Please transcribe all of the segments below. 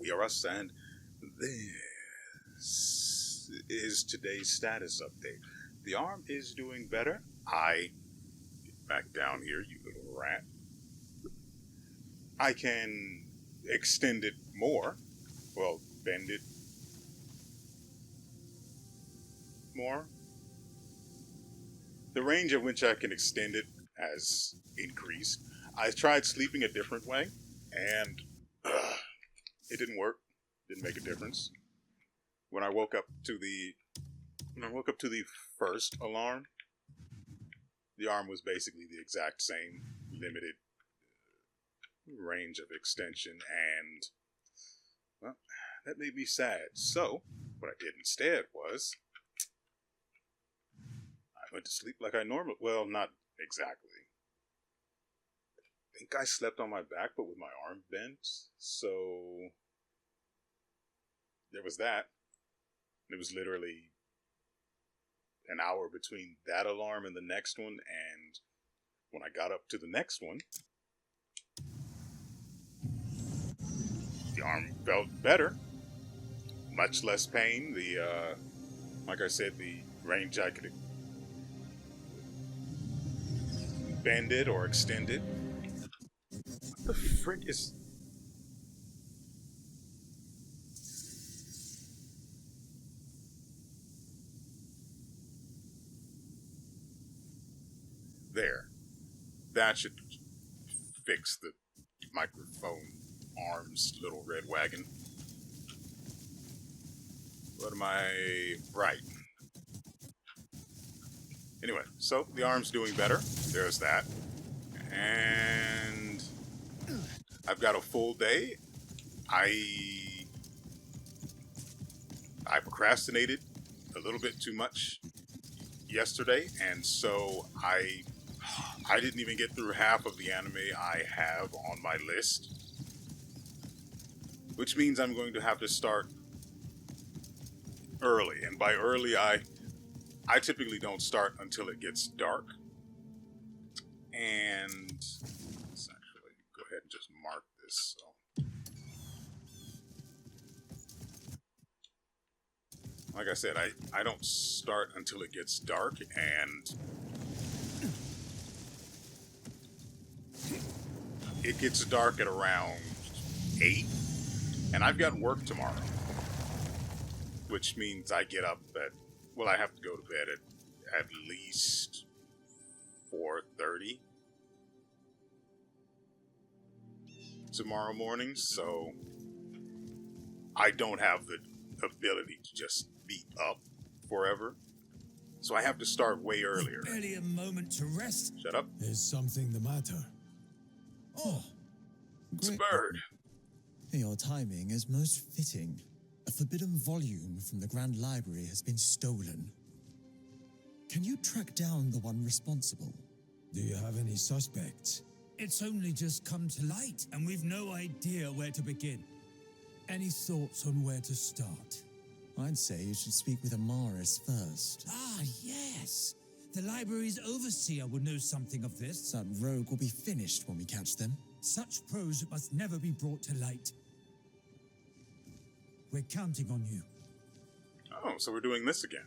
WeArEuS, and this is today's status update. The arm is doing better. Get back down here, you little rat. I can extend it more. Well, bend it more. The range at which I can extend it has increased. I tried sleeping a different way, and it didn't work. Didn't make a difference. When I woke up to the first alarm, the arm was basically the exact same, limited range of extension, and well, that made me sad. So what I did instead was I went to sleep like I normally. Well, not exactly. I think I slept on my back, but with my arm bent. So there was that. It was literally an hour between that alarm and the next one, and when I got up to the next one, the arm felt better, much less pain. Like I said, the range I could bend it or extend it. What the frick is... There. That should fix the microphone arm's little red wagon. What am I... Right. Anyway, so the arm's doing better. There's that. And I've got a full day. I procrastinated a little bit too much yesterday, and so I didn't even get through half of the anime I have on my list, which means I'm going to have to start early. And by early, I typically don't start until it gets dark. And let's actually go ahead and just mark this. So, like I said, I don't start until it gets dark, and it gets dark at around 8, and I've got work tomorrow, which means I get up at, well, I have to go to bed at least 4:30 tomorrow morning, so I don't have the ability to just be up forever. So I have to start way earlier. Barely a moment to rest. Shut up. Is something the matter? Oh, It's a bird. Your timing is most fitting. A forbidden volume from the Grand Library has been stolen. Can you track down the one responsible? Do you have any suspects? it's only just come to light, and we've no idea where to begin. Any thoughts on where to start? I'd say you should speak with WeArEuS first. Ah, yes. The library's overseer would know something of this. That rogue will be finished when we catch them. Such prose must never be brought to light. We're counting on you. Oh, so we're doing this again.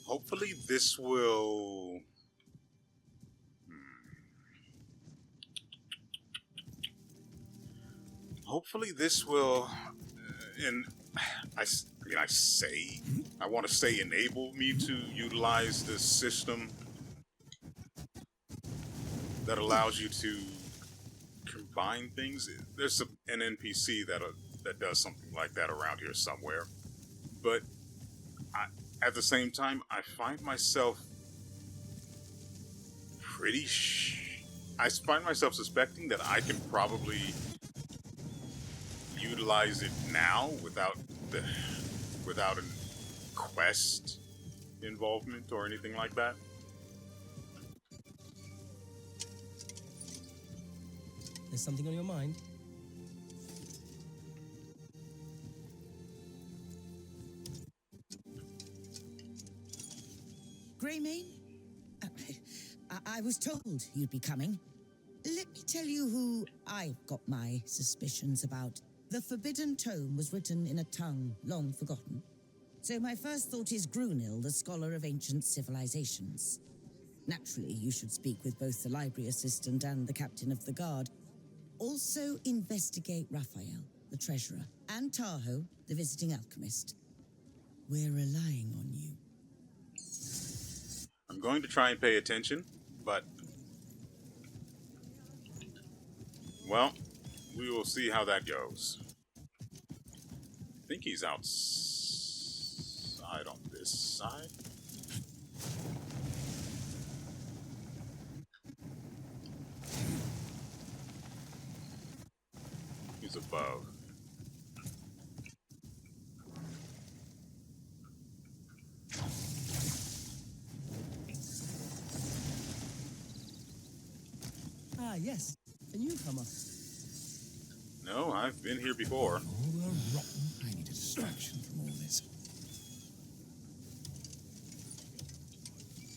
Hopefully this will... Hopefully this will... I want to say enable me to utilize this system that allows you to combine things. There's an NPC that does something like that around here somewhere. But at the same time, I find myself I find myself suspecting that I can probably utilize it now without a quest involvement or anything like that. There's something on your mind? Greymane? I was told you'd be coming. Let me tell you who I've got my suspicions about? The Forbidden Tome was written in a tongue long forgotten. So my first thought is Grunil, the scholar of ancient civilizations. Naturally, you should speak with both the library assistant and the captain of the guard. Also investigate Raphael, the treasurer, and Tahoe, the visiting alchemist. We're relying on you. I'm going to try and pay attention, but... well, we will see how that goes. I think he's outside on this side. He's above. Ah, yes. A newcomer. No, I've been here before. Oh, well, rotten. I need a distraction from all this.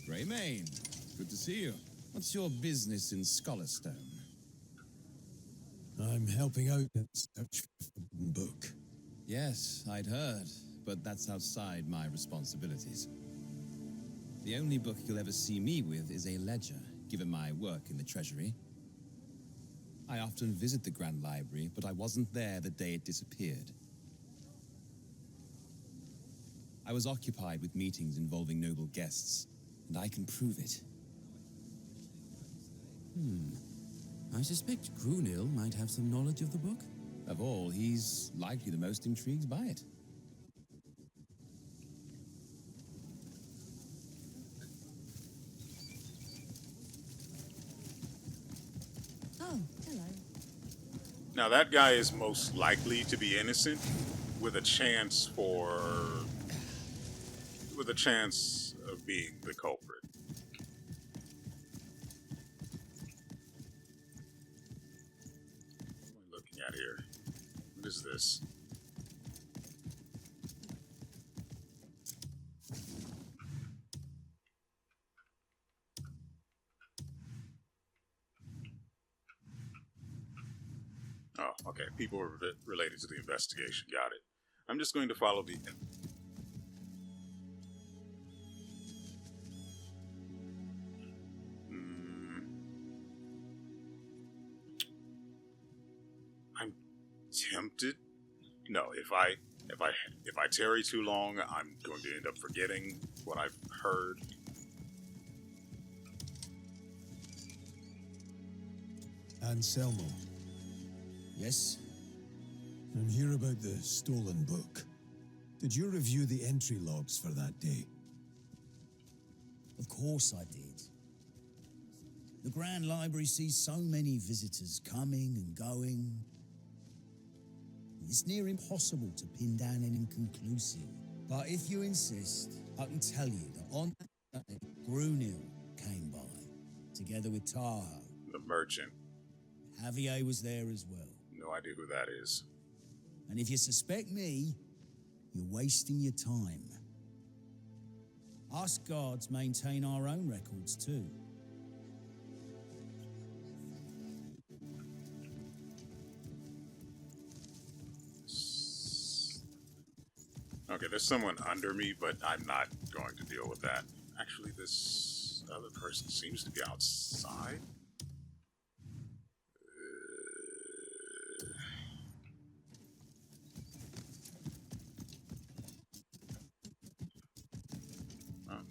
Greymane, good to see you. What's your business in Scholarstone? I'm helping out in search for the book. Yes, I'd heard, but that's outside my responsibilities. The only book you'll ever see me with is a ledger, given my work in the Treasury. I often visit the Grand Library, but I wasn't there the day it disappeared. I was occupied with meetings involving noble guests, and I can prove it. I suspect Grunil might have some knowledge of the book. Of all, he's likely the most intrigued by it. Oh, hello. Now that guy is most likely to be innocent, with a chance of being the culprit. What am I looking at here? What is this? Oh, okay. People are related to the investigation. Got it. I'm just going to follow the... I'm tempted. No, if I tarry too long, I'm going to end up forgetting what I've heard. Anselmo, Yes? I'm here about the stolen book. Did you review the entry logs for that day? Of course I did. The Grand Library sees so many visitors coming and going. It's near impossible to pin down anything conclusive. But if you insist, I can tell you that on that day, Grunil came by, together with Tahoe. The merchant. Javier was there as well. No idea who that is. And if you suspect me, you're wasting your time. Us guards maintain our own records too. Okay, there's someone under me, but I'm not going to deal with that. Actually, this other person seems to be outside.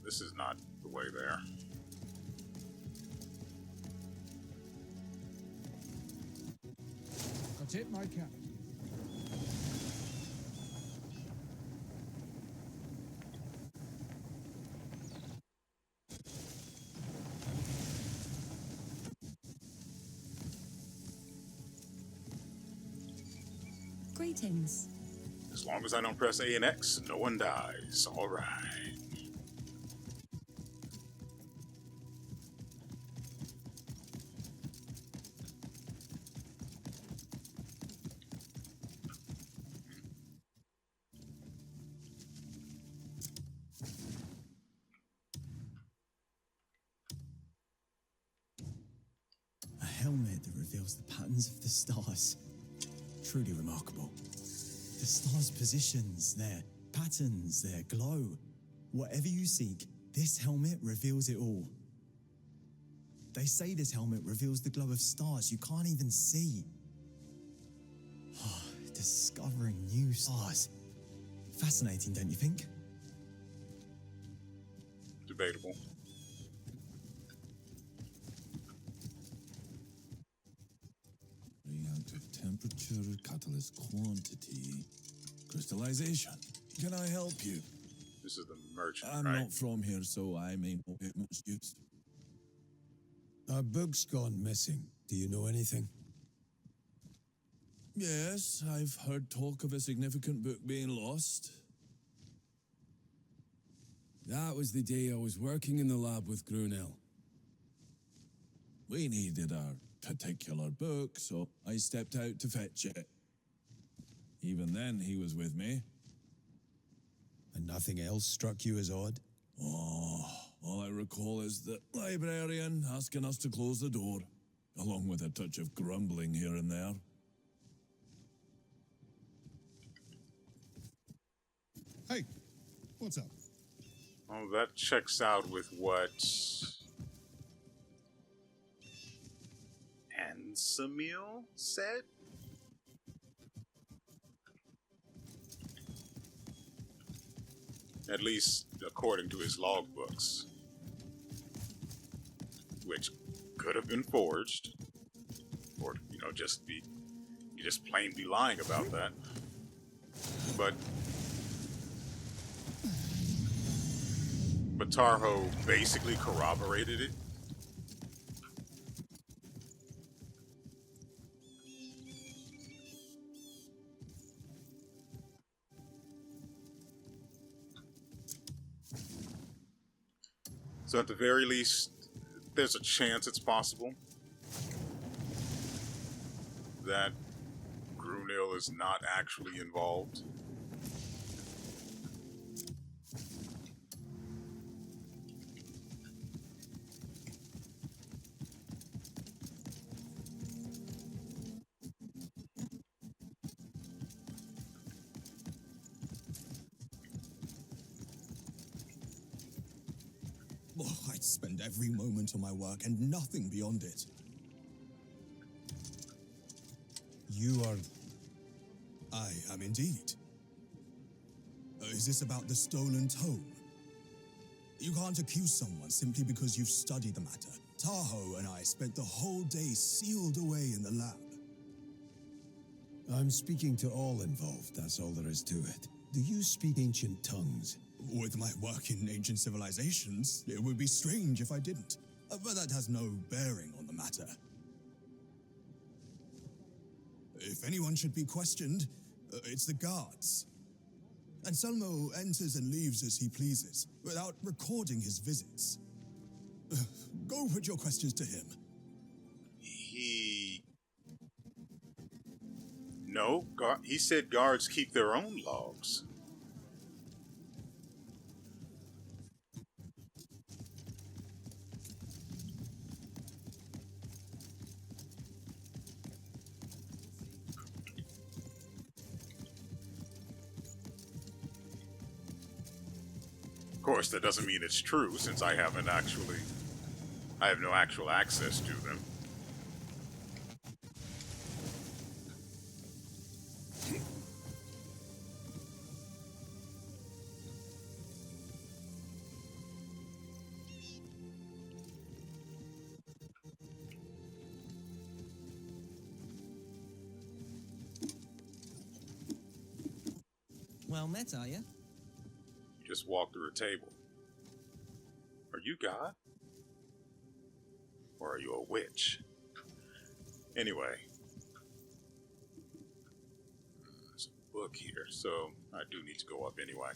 This is not the way there. Got it, my captain. Greetings. As long as I don't press A and X, no one dies. All right. A helmet that reveals the patterns of the stars. Truly remarkable. The stars' positions, their patterns, their glow. Whatever you seek, this helmet reveals it all. They say this helmet reveals the glow of stars you can't even see. Discovering new stars. Fascinating, don't you think? Debatable. Reactive temperature, catalyst quantity, crystallization. Can I help you? This is the merchant, I'm right? not from here, so I may not get much use. Our book's gone missing. Do you know anything? Yes, I've heard talk of a significant book being lost. That was the day I was working in the lab with Grunil. We needed our particular book, so I stepped out to fetch it. Even then, he was with me. And nothing else struck you as odd? Oh, all I recall is the librarian asking us to close the door, along with a touch of grumbling here and there. Hey, what's up? Oh, that checks out with what Ansamil said? At least according to his logbooks. Which could have been forged. Or, just plain be lying about that. But Tarho basically corroborated it. So at the very least, there's a chance it's possible that Grunil is not actually involved. Oh, I'd spend every moment of my work and nothing beyond it. You are... I am indeed. Is this about the stolen tome? You can't accuse someone simply because you've studied the matter. Tahoe and I spent the whole day sealed away in the lab. I'm speaking to all involved, that's all there is to it. Do you speak ancient tongues? With my work in ancient civilizations, it would be strange if I didn't. But that has no bearing on the matter. If anyone should be questioned, it's the guards. Anselmo enters and leaves as he pleases, without recording his visits. Go put your questions to him. No, he said guards keep their own logs. Of course, that doesn't mean it's true, since I have no actual access to them. Well met, are you? You just walk through a table. Are you God? Or are you a witch? Anyway. There's a book here, so I do need to go up anyway.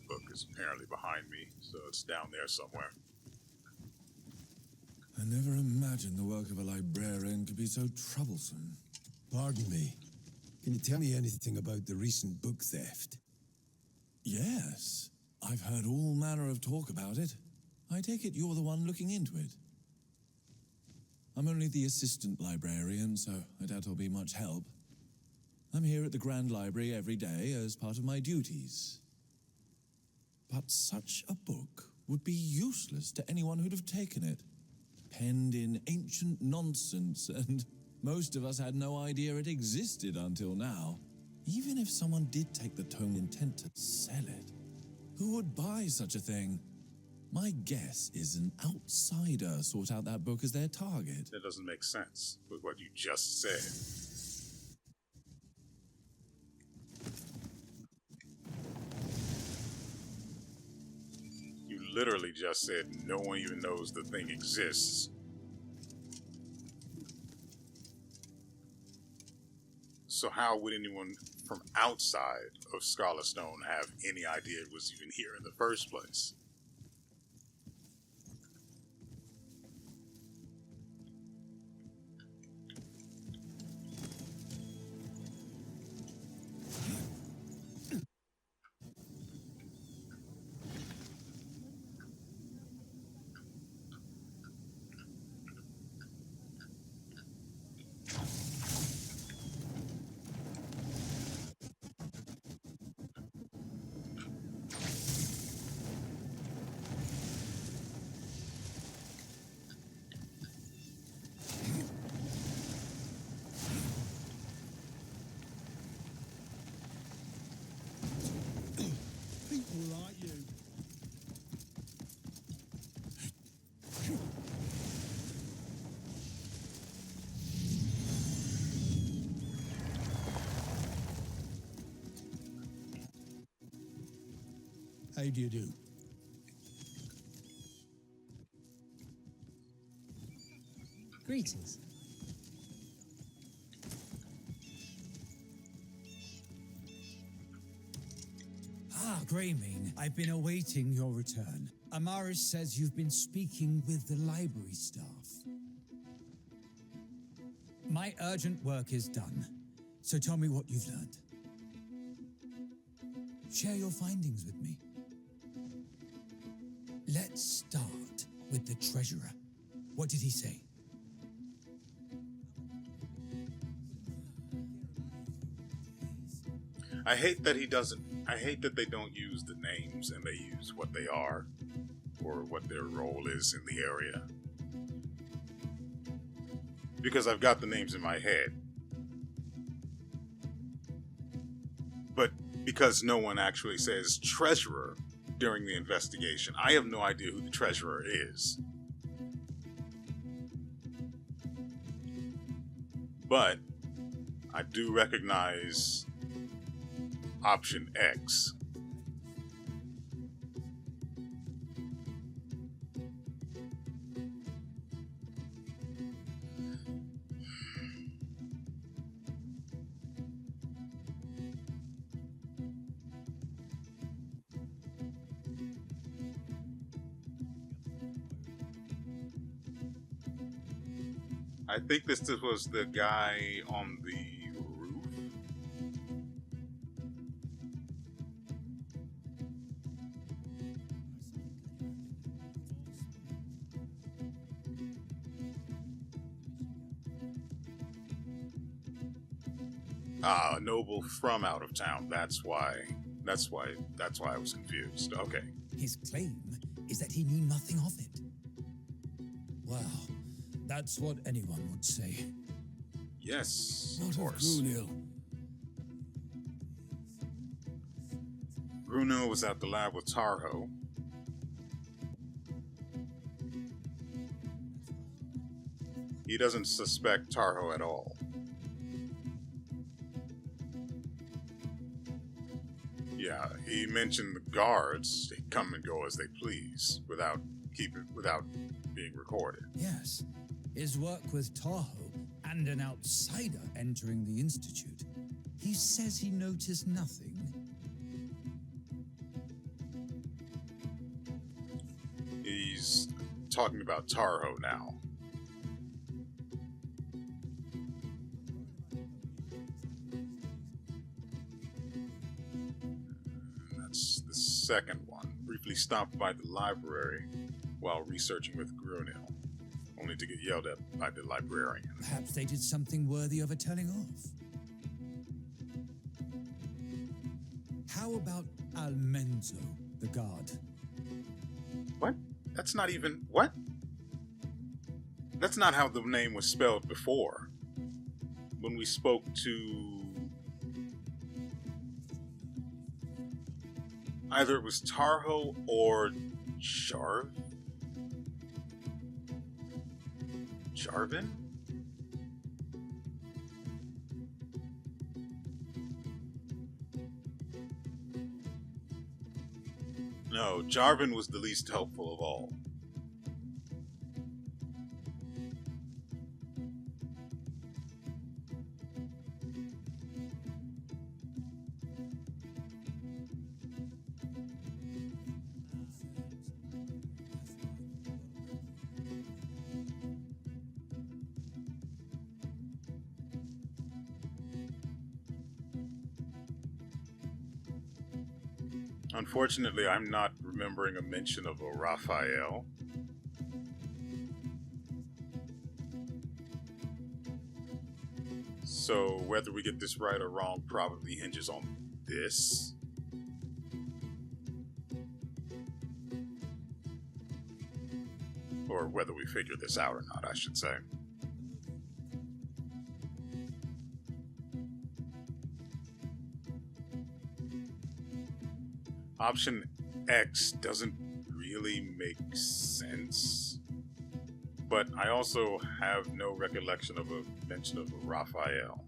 Book is apparently behind me, so it's down there somewhere. I never imagined the work of a librarian could be so troublesome. Pardon me. Can you tell me anything about the recent book theft? Yes. I've heard all manner of talk about it. I take it you're the one looking into it. I'm only the assistant librarian, so I doubt I'll be much help. I'm here at the Grand Library every day as part of my duties. But such a book would be useless to anyone who'd have taken it. Penned in ancient nonsense, and most of us had no idea it existed until now. Even if someone did take the tome intent to sell it, who would buy such a thing? My guess is an outsider sought out that book as their target. That doesn't make sense with what you just said. You literally just said no one even knows the thing exists. So how would anyone from outside of Scarlet Stone have any idea it was even here in the first place? People like you. How do you do? Greetings. Ah, Greymane, I've been awaiting your return. WeArEuS says you've been speaking with the library staff. My urgent work is done, so tell me what you've learned. Share your findings with me. Let's start with the treasurer. What did he say? I hate that he doesn't. I hate that they don't use the names and they use what they are or what their role is in the area. Because I've got the names in my head. But because no one actually says treasurer during the investigation, I have no idea who the treasurer is. But I do recognize option X. I think this was the guy on the roof. Ah, a noble from out of town. That's why I was confused. Okay. His claim is that he knew nothing of it. Well, that's what anyone would say. Yes, What of of course. Grunil? Bruno was at the lab with Tarho. He doesn't suspect Tarho at all. Yeah, he mentioned the guards. They come and go as they please without being recorded. Yes, his work with Tahoe and an outsider entering the Institute. He says he noticed nothing. He's talking about Tarho now. That's the second one. briefly stopped by the library while researching with Grunil, only to get yelled at by the librarian. Perhaps they did something worthy of a telling off. How about Almenzo, the guard? What? That's not even... What? That's not how the name was spelled before. When we spoke to... Either it was Tarho or Jarvin? No, Jarvin was the least helpful of all. Unfortunately, I'm not remembering a mention of a Raphael. So whether we get this right or wrong probably hinges on this. Or whether we figure this out or not, I should say. Option X doesn't really make sense, but I also have no recollection of a mention of a Raphael.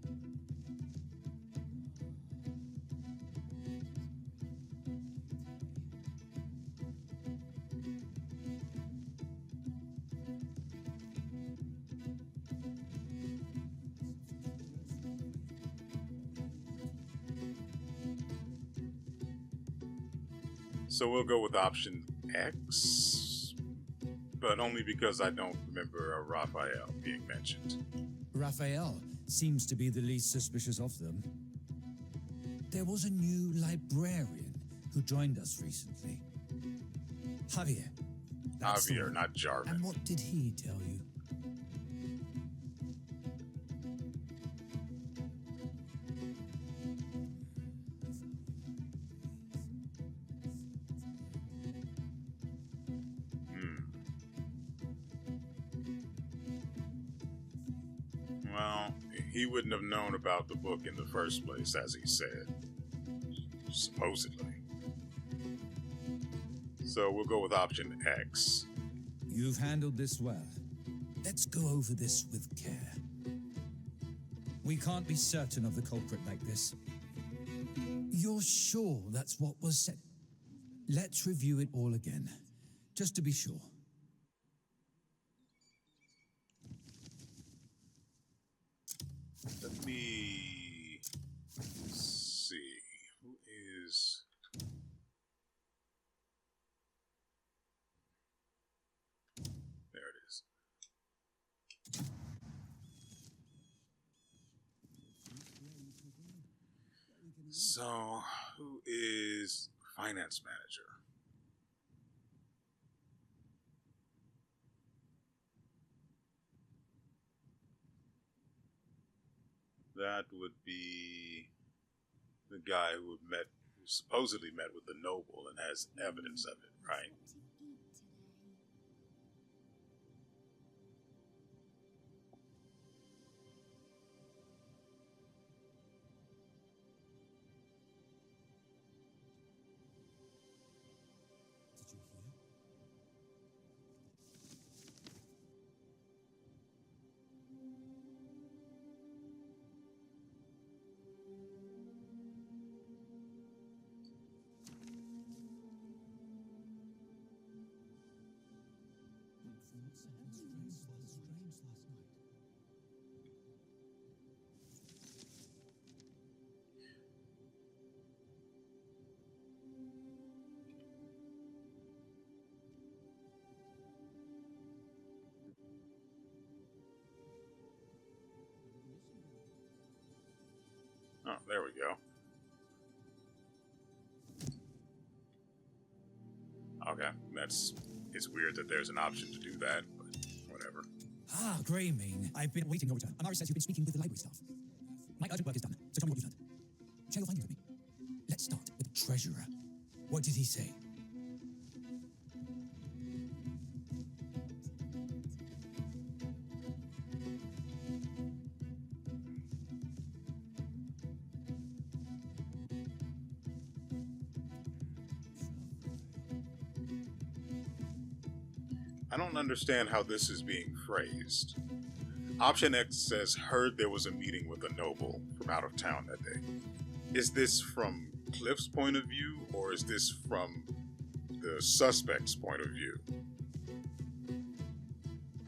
So we'll go with option X, but only because I don't remember a Raphael being mentioned. Raphael seems to be the least suspicious of them. There was a new librarian who joined us recently. Javier. That's the Javier, one. not Jarvin. And what did he tell you? Well, he wouldn't have known about the book in the first place, as he said. Supposedly. So we'll go with option X. You've handled this well. Let's go over this with care. We can't be certain of the culprit like this. You're sure that's what was said? Let's review it all again, just to be sure. Let me see. Who is... There it is. So, who is finance manager? That would be the guy who supposedly met with the noble and has evidence of it, right? Oh, there we go. Okay, it's weird that there's an option to do that, but whatever. Ah, Greymane. I've been waiting your return. Amari says you've been speaking with the library staff. My urgent work is done, so tell me what you've learned. Share your findings with me. Let's start with the treasurer. What did he say? I don't understand how this is being phrased. Option X says, heard there was a meeting with a noble from out of town that day. Is this from Kliff's point of view, or is this from the suspect's point of view?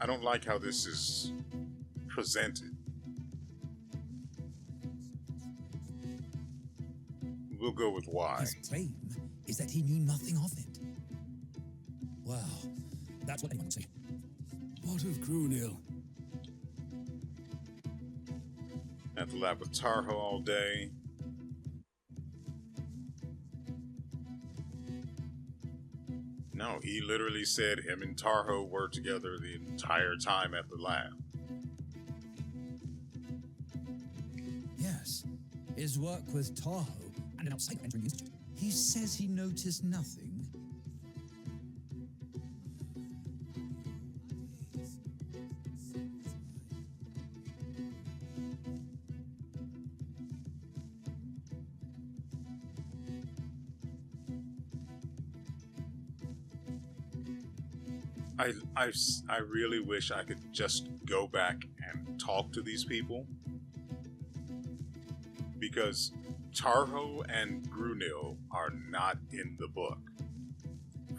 I don't like how this is presented. We'll go with Y. His claim is that he knew nothing of it. Well, that's what anyone would say. What of Grunil? At the lab with Tarho all day. No, he literally said him and Tarho were together the entire time at the lab. Yes, his work with Tarho and an outsider entering the institute. He says he noticed nothing. I really wish I could just go back and talk to these people, because Tarho and Grunil are not in the book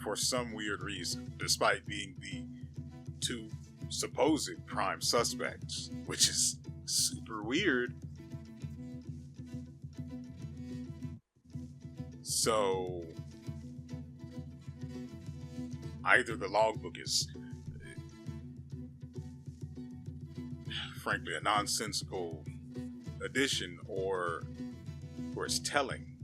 for some weird reason, despite being the two supposed prime suspects, which is super weird. So either the logbook is frankly a nonsensical addition, or it's telling.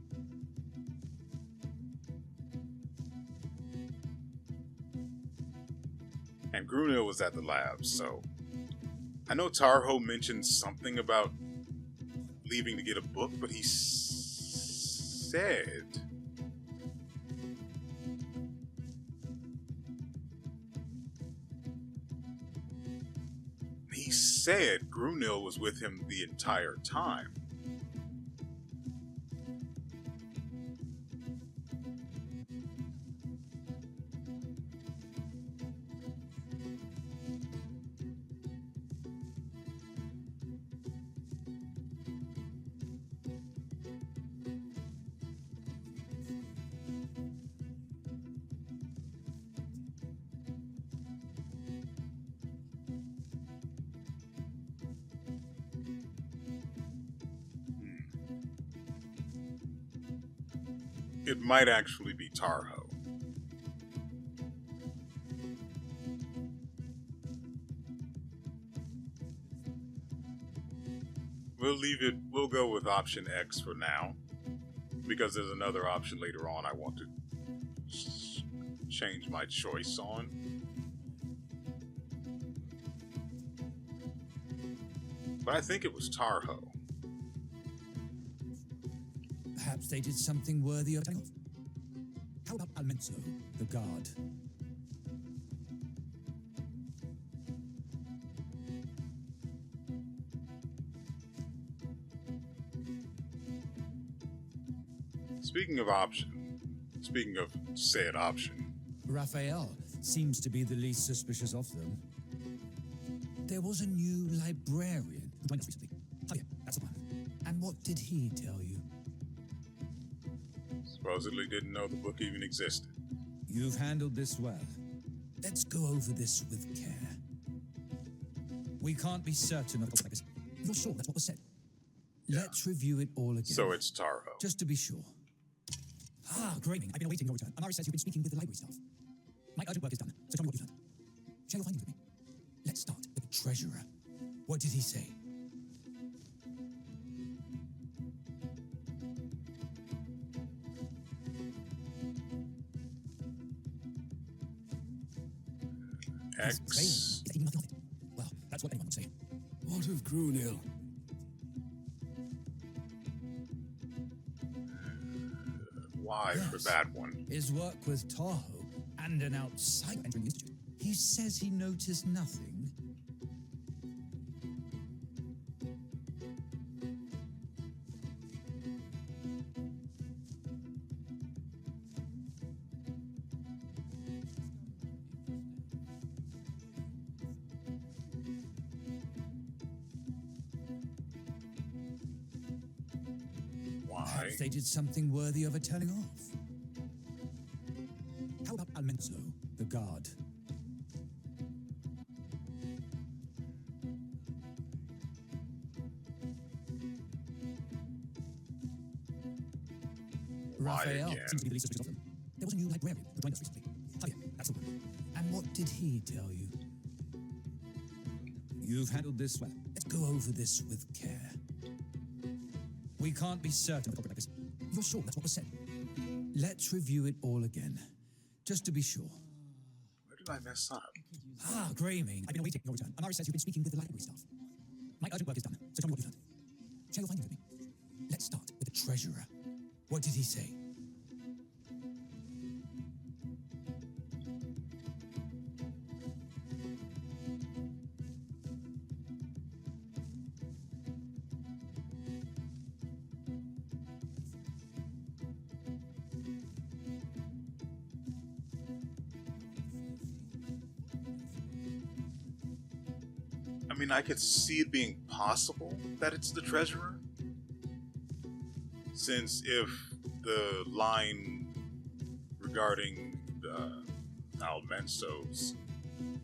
And Grunil was at the lab, so I know Tarho mentioned something about leaving to get a book, but he said Grunil was with him the entire time. It might actually be Tarho. We'll go with option X for now, because there's another option later on I want to change my choice on. But I think it was Tarho. Perhaps they did something worthy of telling off. How about Almenso, the guard? Speaking of said option, Raphael seems to be the least suspicious of them. There was a new librarian who joined us recently. Oh yeah, that's the one. And what did he tell you? supposedly didn't know the book even existed. You've handled this well. Let's go over this with care. We can't be certain of like this. You're sure that's what was said? Yeah. Let's review it all again. So it's Tarho. Just to be sure. Ah, Greymane. I've been awaiting your return. Amari says you've been speaking with the library staff. My urgent work is done, so tell me what you've learned. Share your findings with me. Let's start with the treasurer. What did he say? X. Well, that's what anyone would say. What of Grunil? Y for that one. His work with Tahoe and an outsider entering the institute. He says he noticed nothing. Y. They did something worthy of a telling off. How about Almenzo, the guard? Raphael again. seems to be the least suspicious of them. There was a new librarian who joined us recently. Oh yeah, that's the one. And what did he tell you? You've handled this well. Let's go over this with care. We can't be certain of the culprit like this. You're sure that's what was said? Let's review it all again, just to be sure. Where did I mess up? Ah, Greymane. I've been awaiting your return. Amara says you've been speaking with the library staff. My urgent work is done, so tell me what you found. Share your findings with me. Let's start with the treasurer. What did he say? I mean, I could see it being possible that it's the treasurer. Since if the line regarding Almenzo's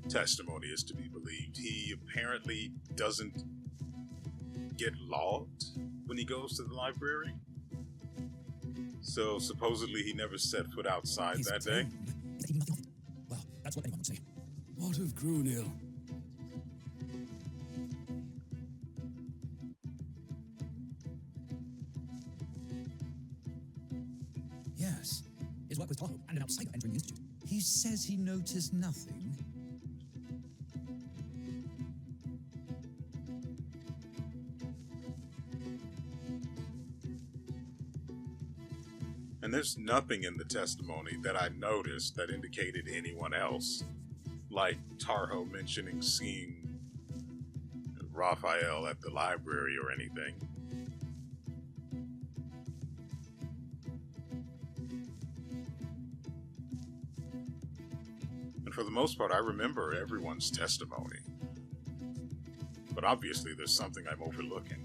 testimony is to be believed, he apparently doesn't get logged when he goes to the library. So supposedly he never set foot outside that day. Well, that's what anyone would say. What of Grunil? Yes, his work with Tahoe and an outsider entering the institute. He says he noticed nothing. And there's nothing in the testimony that I noticed that indicated anyone else, like Tahoe mentioning seeing Raphael at the library or anything. And for the most part, I remember everyone's testimony. But obviously, there's something I'm overlooking.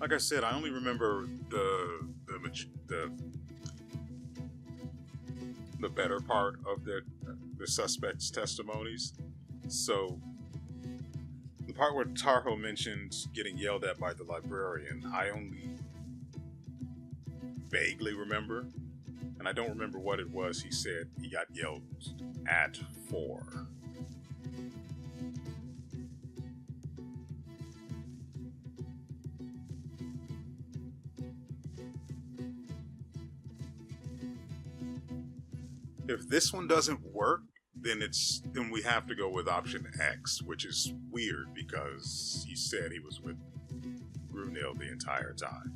Like I said, I only remember the better part of the suspects' testimonies. So the part where Tahoe mentions getting yelled at by the librarian, I only vaguely remember, and I don't remember what it was he said he got yelled at for. If this one doesn't work, then we have to go with option X, which is weird because he said he was with Grunil the entire time.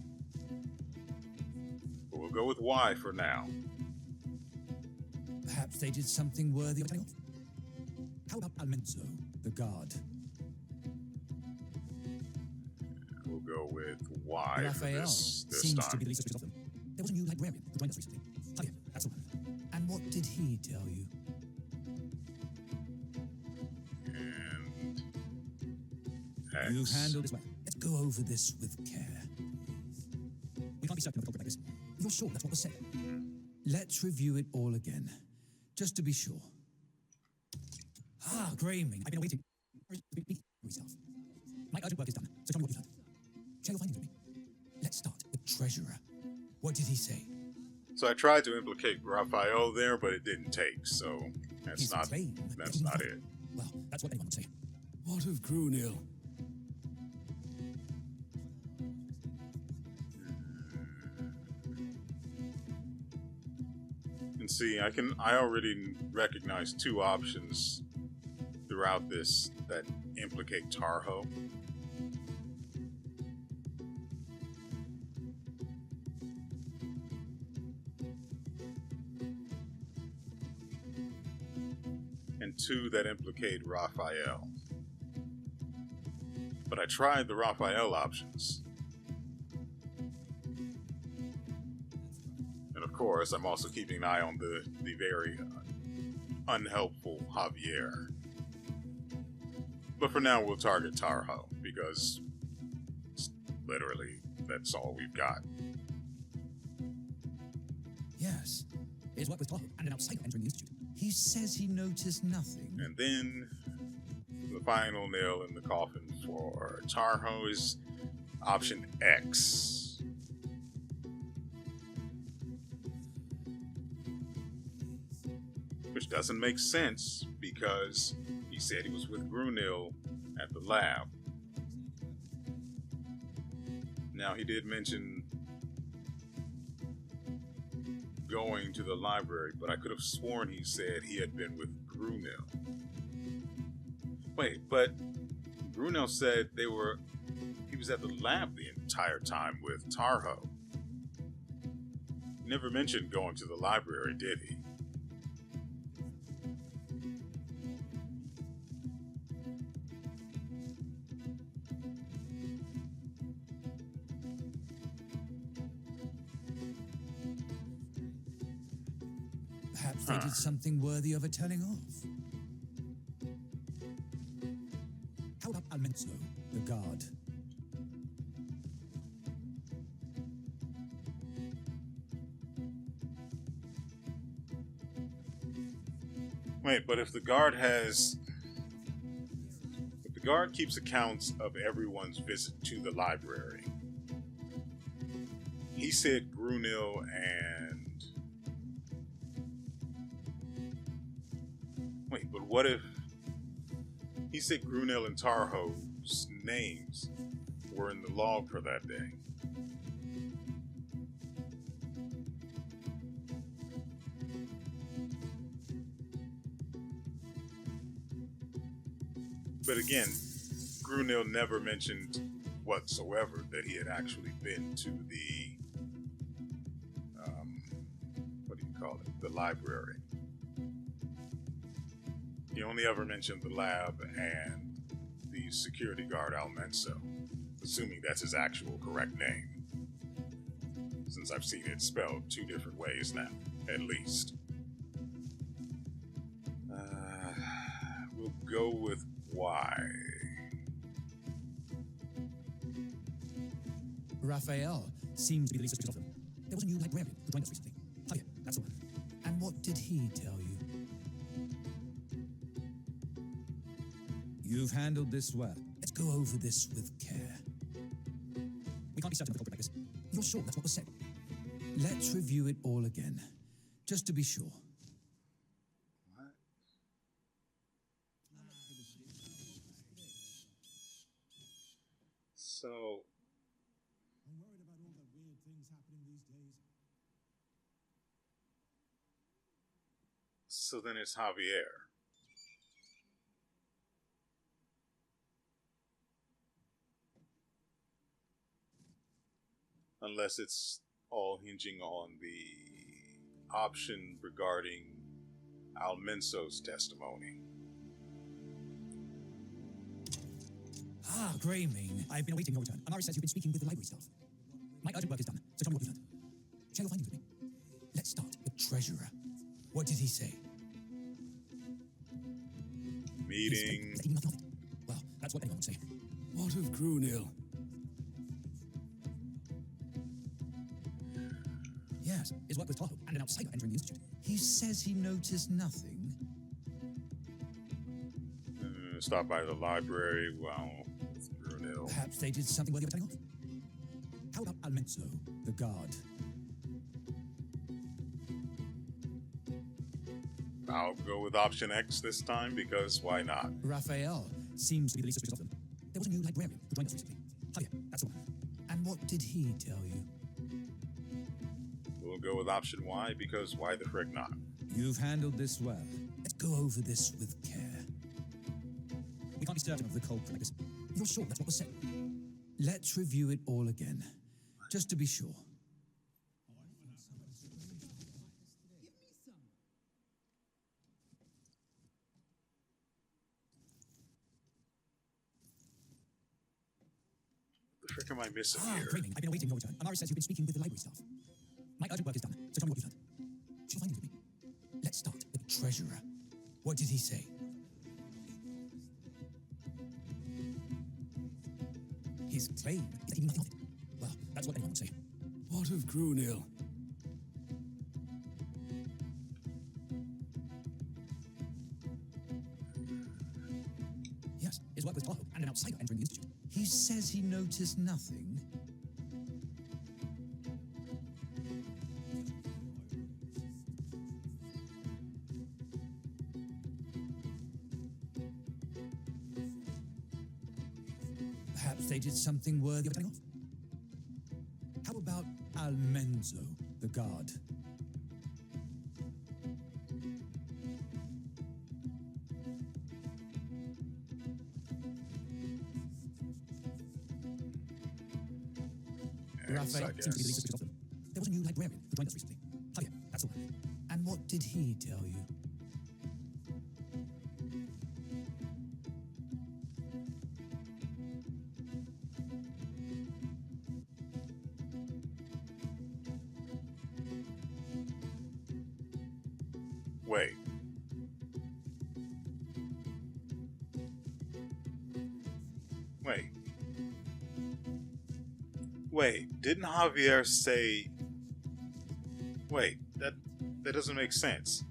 But we'll go with Y for now. Perhaps they did something worthy of telling off. How about Almenzo, the guard? We'll go with Y for Raphael this seems time. to be the least suspicious of them. There was a new librarian who joined us recently. Oh yeah, that's the one. And what did he tell you? And You've handled this well. Let's go over this with care. We can't be certain of the culprit like this. You're sure that's what was said? Let's review it all again, just to be sure. Ah, Greymane, I've been awaiting. Yourself. My urgent work is done, so tell me what you've done. Share your findings with me. Let's start with Treasurer. What did he say? So I tried to implicate Raphael there, but it didn't take, so that's not it. Well, that's what anyone would say. What of Grunil? And see, I already recognize two options throughout this that implicate Tarho. And two that implicate Raphael. But I tried the Raphael options. And of course, I'm also keeping an eye on the very unhelpful Javier. But for now, we'll target Tarho, because literally, that's all we've got. Yes. His work with Tarho and an outsider entering the Institute. He says he noticed nothing. And then, the final nail in the coffin for Tarho is option X. Which doesn't make sense, because he said he was with Grunil at the lab. Now, he did mention going to the library, but I could have sworn he said he had been with Grunil. Wait, but Grunil said he was at the lab the entire time with Tarho. He never mentioned going to the library, did he? Perhaps they did something worthy of a telling off. How about Almenso, the guard? Wait, but if the guard keeps accounts of everyone's visit to the library, he said Grunil and... Wait, but what if he said Grunil and Tarho's names were in the log for that day? But again, Grunil never mentioned whatsoever that he had actually been to the, what do you call it, the library. He only ever mentioned the lab and the security guard Almenso, assuming that's his actual correct name, since I've seen it spelled two different ways now, at least. We'll go with Y. Raphael seems to be the least suspicious of them. There was a new librarian who joined us recently. Javier, that's the one. And what did he tell you? You've handled this well. Let's go over this with care. We can't be certain of the culprit like this. You're sure that's what was said? Let's review it all again, just to be sure. So, I'm worried about all the weird things happening these days. so then it's Javier. Unless it's all hinging on the option regarding Almenso's testimony. Ah, Greymane, I've been awaiting your return. Amari says you've been speaking with the library staff. My urgent work is done, so tell me what you've learned. Share your findings with me. Let's start with Treasurer. What did he say? Meeting. He nothing of it. Well, that's what anyone would say. What of Grunil? Yes, his work with Tahoe and an outsider entering the institute. He says he noticed nothing. Stop by the library. Well, it's Grunil. Perhaps they did something worthy of telling off. How about Almenzo, the guard? I'll go with option X this time because why not? Raphael seems to be the least suspicious of them. There was a new librarian who joined us recently. Javier, that's the one. And what did he tell you? We'll go with option Y because why the frick not? You've handled this well. Let's go over this with care. We can't be certain of the culprit like this. You're sure that's what was said? Let's review it all again, just to be sure. What the frick am I missing here? Greymane, I've been awaiting your return. Amaris says you've been speaking with the library staff. My urgent work is done, so tell me what you've learned. Shall I find you with me? Let's start with the treasurer. What did he say? His claim is that he knew nothing of it. Well, that's what anyone would say. What of Grunil? Yes, his work with Tahoe and an outsider entering the institute. He says he noticed nothing. Perhaps they did something worthy of telling off. How about Almenzo, the guard? Raphael seems to be the least suspicious of them. There was a new librarian who joined us recently. Javier, that's the one. And what did he tell you? Wait. Wait, didn't Javier say... Wait, that doesn't make sense.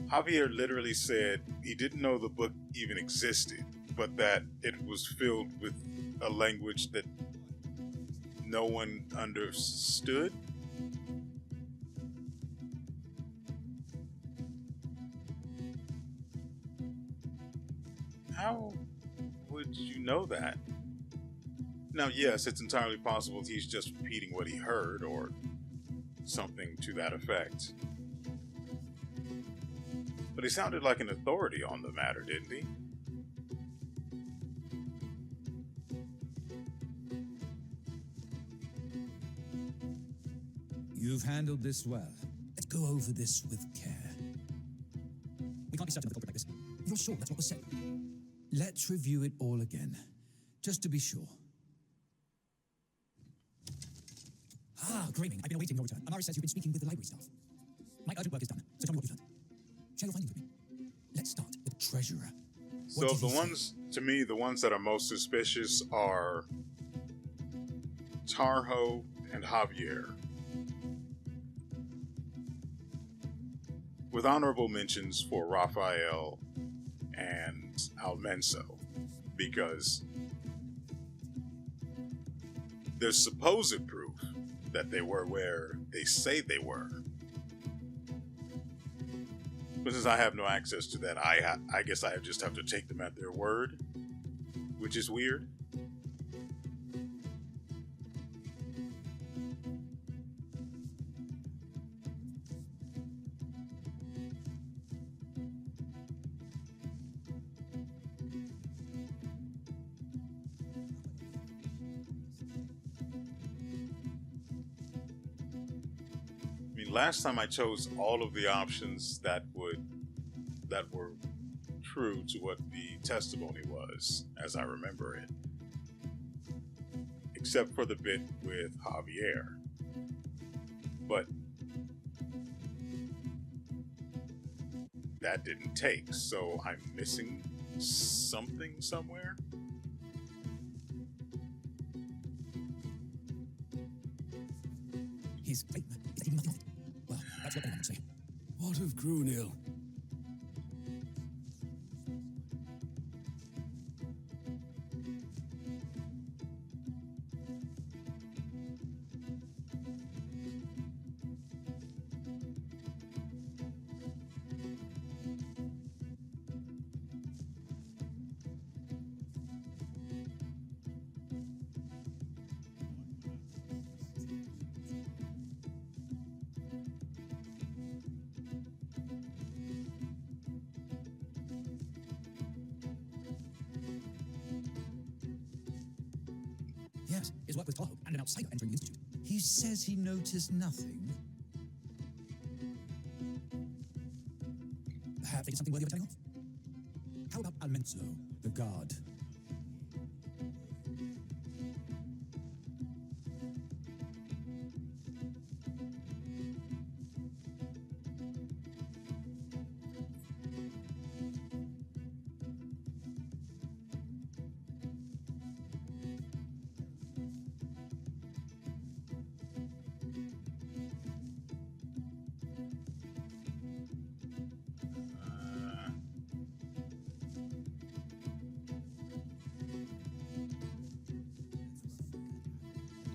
Javier literally said he didn't know the book even existed, but that it was filled with a language that no one understood? How would you know that? Now, yes, it's entirely possible he's just repeating what he heard or something to that effect. But he sounded like an authority on the matter, didn't he? You've handled this well. Let's go over this with care. We can't be certain of the culprit like this. You're sure that's what was said? Let's review it all again, just to be sure. Greymane, I've been awaiting your return. Amaris says you've been speaking with the library staff. My urgent work is done, so tell me what you've learned. Share your findings with me. Let's start with the treasurer. So the ones, to me, the ones that are most suspicious are Tahoe and Javier. With honorable mentions for Raphael and Almenzo, because there's supposed proof that they were where they say they were. But since I have no access to that, I guess I just have to take them at their word, which is weird. Last time I chose all of the options that were true to what the testimony was, as I remember it, except for the bit with Javier. But that didn't take, so I'm missing something somewhere. His claim is that he knew nothing of it. Well, that's what anyone would say. What of Grunil? Yes, his work with Tahoe and an outsider entering the Institute. He says he noticed nothing. Perhaps they did something worthy of telling off. How about Almenzo, the guard?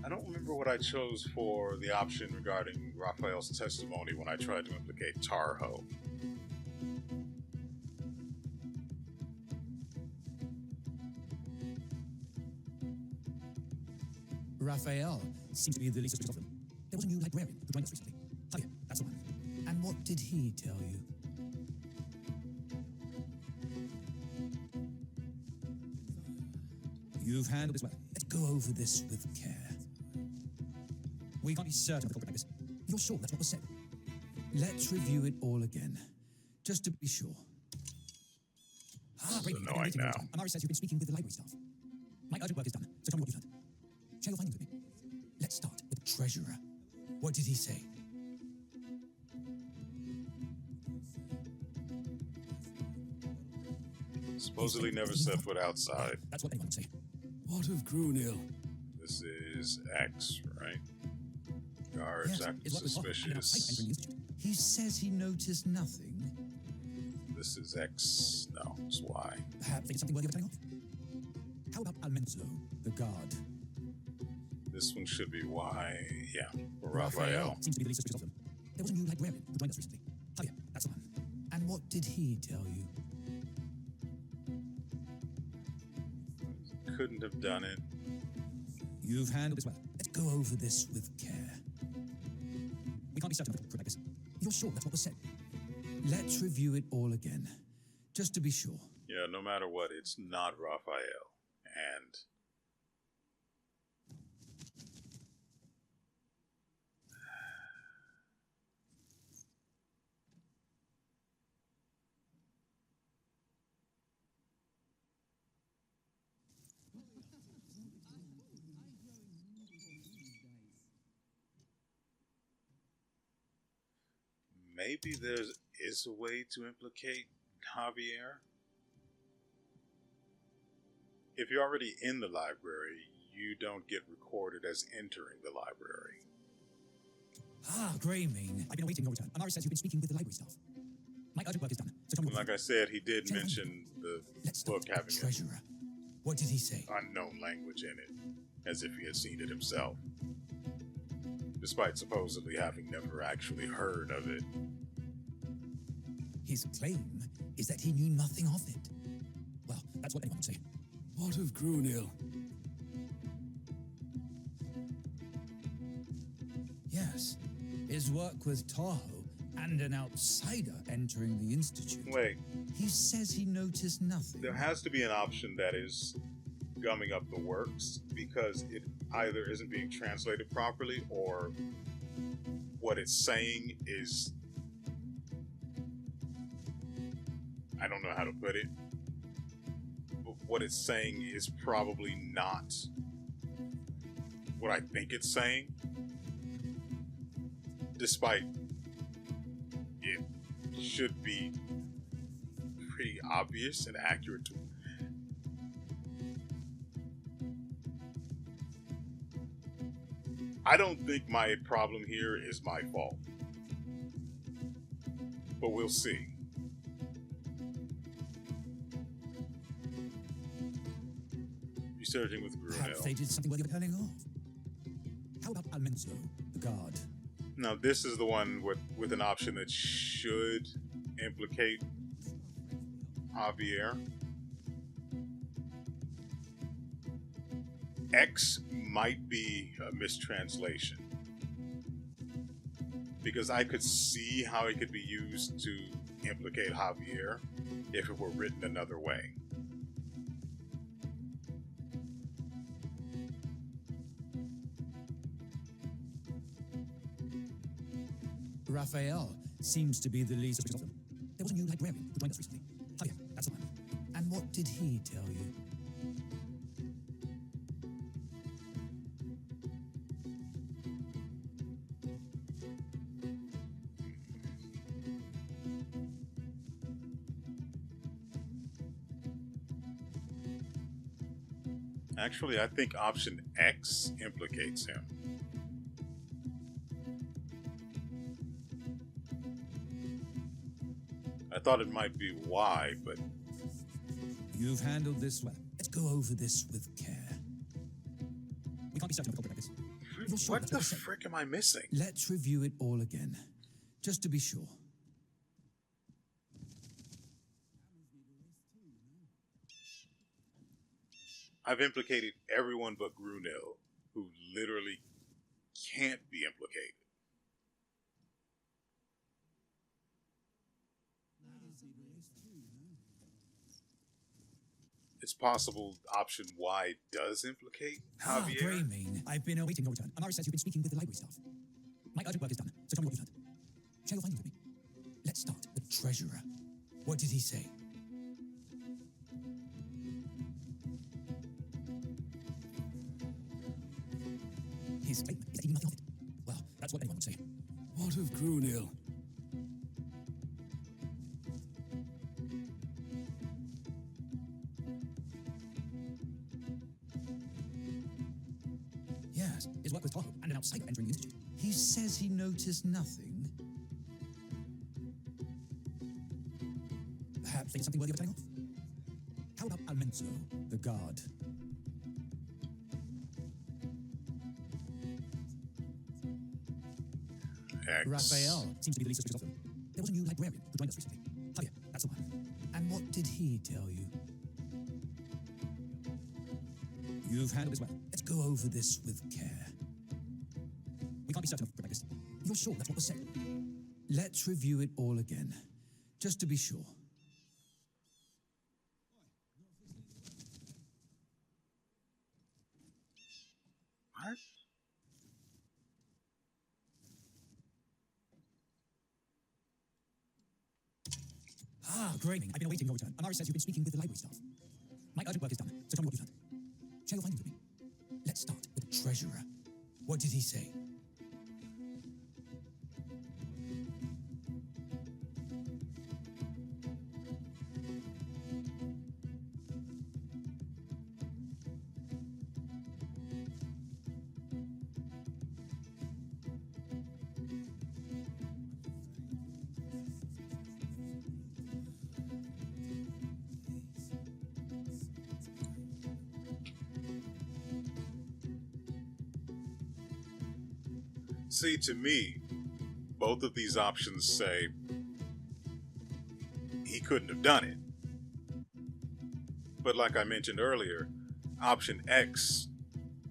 I don't remember what I chose for the option regarding Raphael's testimony when I tried to implicate Tarho. Raphael seems to be the least suspicious of them. There was a new librarian who joined us recently. Oh yeah, that's the one. And what did he tell you? You've handled this well. Let's go over this with care. We can't be certain of the culprit like this. You're sure that's what was said? Let's review it all again, just to be sure. This is annoying now. Amari says you've been speaking with the library staff. My urgent work is done, so tell me what you've heard. Share your findings with me. Let's start with the treasurer. What did he say? Supposedly never set foot outside. That's what anyone would say. What of Grunil? This is X, right? Our exact suspicious. He says he noticed nothing. This is X. No, it's Y. Perhaps they did something worthy of telling off. How about Almenzo, the guard? This one should be Y. Yeah, for Raphael. Seems to be the least suspicious of them. There was a new librarian who joined us recently. Oh yeah, that's the one. And what did he tell you? Couldn't have done it. You've handled this well. Let's go over this with care. We can't be certain of the culprit like this. You're sure that's what was said? Let's review it all again, just to be sure. Yeah, no matter what, it's not Raphael. And maybe there is a way to implicate Javier. If you're already in the library, you don't get recorded as entering the library. Ah, Greymane. I've been awaiting your return. Amari says you've been speaking with the library staff. My urgent work is done, so tell me. Like I said, he did mention the book having treasurer. What did he say? Unknown language in it, as if he had seen it himself, despite supposedly having never actually heard of it. His claim is that he knew nothing of it. Well, that's what anyone would say. What of Grunil? Yes, his work with Tahoe and an outsider entering the Institute. Wait. He says he noticed nothing. There has to be an option that is gumming up the works, because it either isn't being translated properly, or what it's saying is... I don't know how to put it. But what it's saying is probably not what I think it's saying. Despite it should be pretty obvious and accurate to I don't think my problem here is my fault. But we'll see. Researching with Perhaps they Grunel. did something worthy of telling off. How about Almenzo, the guard? Now, this is the one with an option that should implicate Javier. X might be a mistranslation, because I could see how it could be used to implicate Javier if it were written another way. Raphael seems to be the least suspicious of them. There was a new librarian who joined us recently. Javier, that's the one. And what did he tell you? Actually, I think option X implicates him. I thought it might be Y, but You've handled this well. Let's go over this with care. We can't be certain of the culprit like this. You're sure what that's the what was said? frick am I missing? Let's review it all again, just to be sure. I've implicated everyone but Grunil, who literally can't be implicated. It's possible option Y does implicate Javier. Greymane, I've been awaiting your return. Amari says you've been speaking with the library staff. My urgent work is done, so tell me what you've learned. Share your findings with me. Let's start. The treasurer. What did he say? His statement is that he knew nothing of it. Well, that's what anyone would say. What of Grunil? Yes, his work with Tahoe and an outsider entering the institute. He says he noticed nothing. Perhaps they did something worthy of telling off. How about Almenzo, the guard? X. Raphael seems to be the least suspicious of them. There was a new librarian who joined us recently. Javier, that's the one. And what did he tell you? You've handled this well. Let's go over this with care. We can't be certain of the like this. You're sure that's what was said? Let's review it all again, just to be sure. What? Greymane, I've been awaiting your return. Amari says you've been speaking with the library staff. My urgent work is done, so tell me what you've learned. Share your findings with me. Let's start with the treasurer. What did he say? See, to me, both of these options say he couldn't have done it. But like I mentioned earlier, option X,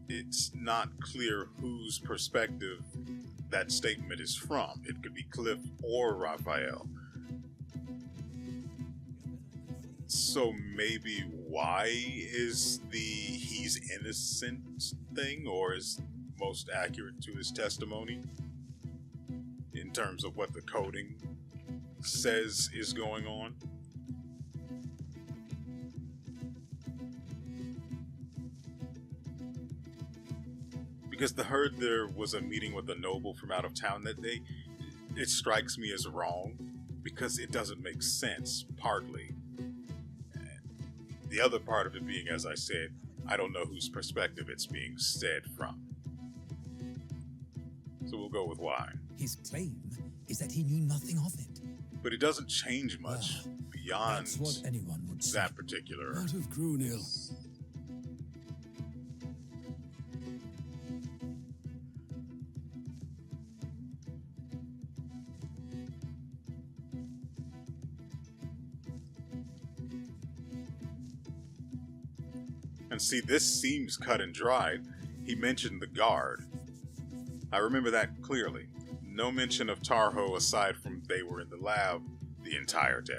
it's not clear whose perspective that statement is from. It could be Kliff or Raphael. So maybe Y is the he's innocent thing, or is most accurate to his testimony in terms of what the coding says is going on. Because the heard there was a meeting with a noble from out of town that day, it strikes me as wrong because it doesn't make sense, partly. And the other part of it being, as I said, I don't know whose perspective it's being said from. So we'll go with Y. His claim is that he knew nothing of it. But it doesn't change much beyond That's what anyone would say. that particular. What of Grunil? And see, this seems cut and dried. He mentioned the guard. I remember that clearly. No mention of Tarho aside from they were in the lab the entire day.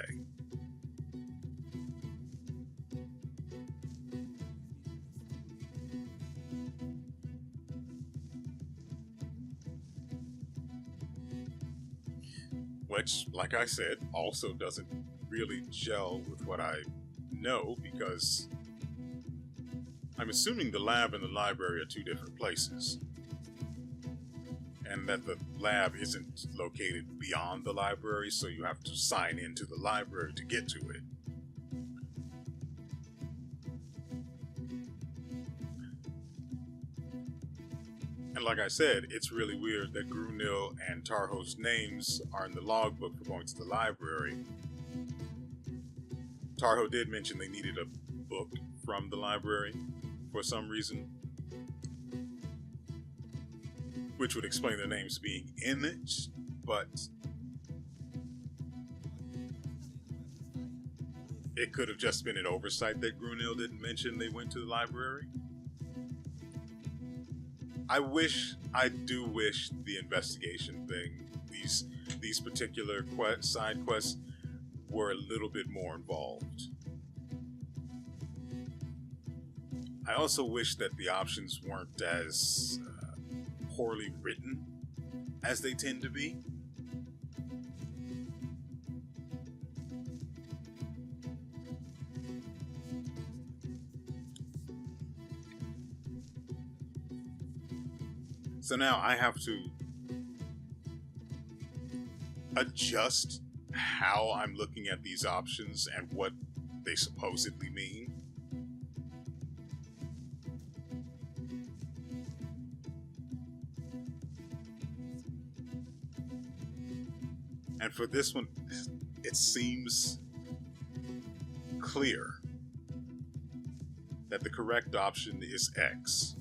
Which, like I said, also doesn't really gel with what I know, because I'm assuming the lab and the library are two different places, and that the lab isn't located beyond the library, so you have to sign into the library to get to it. And like I said, it's really weird that Grunil and Tarho's names are in the logbook for going to the library. Tarho did mention they needed a book from the library for some reason, which would explain their names being in it, but it could have just been an oversight that Grunil didn't mention they went to the library. I do wish the investigation thing, these particular side quests, were a little bit more involved. I also wish that the options weren't as poorly written as they tend to be. So now I have to adjust how I'm looking at these options and what they supposedly mean. And for this one, it seems clear that the correct option is X.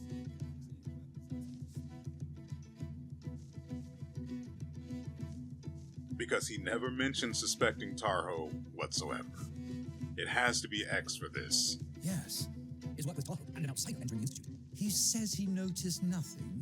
Because he never mentioned suspecting Tarho whatsoever. It has to be X for this. Yes. His work with Tarho and an outsider entering the institute. He says he noticed nothing.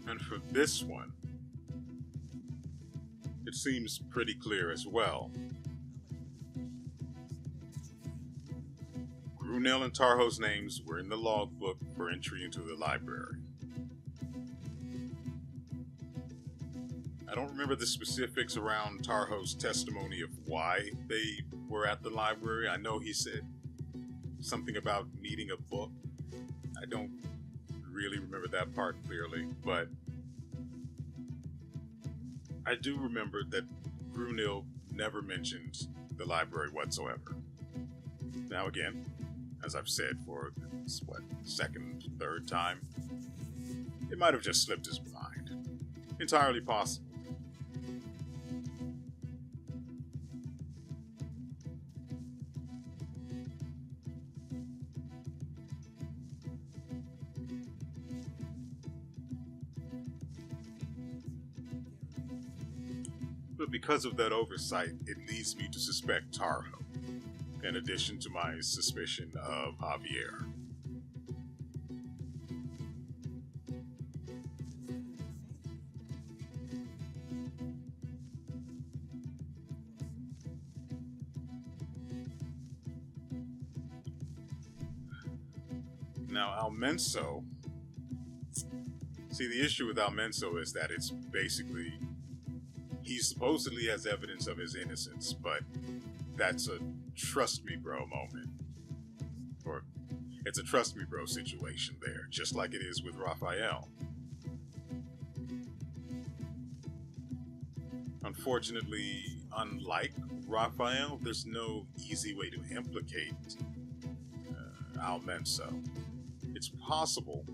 And for this one, it seems pretty clear as well. Grunil and Tarho's names were in the logbook for entry into the library. I don't remember the specifics around Tarho's testimony of why they were at the library. I know he said something about needing a book. I don't really remember that part clearly, but I do remember that Grunil never mentioned the library whatsoever. Now again, as I've said for this, second, third time, it might have just slipped his mind. Entirely possible. But because of that oversight, it leads me to suspect Tarho, in addition to my suspicion of Javier. Now, Almenso... See, the issue with Almenso is that it's basically... He supposedly has evidence of his innocence, but that's a trust me bro moment. Or, it's a trust me bro situation there, just like it is with Raphael. Unfortunately, unlike Raphael, there's no easy way to implicate Almenso. It's possible.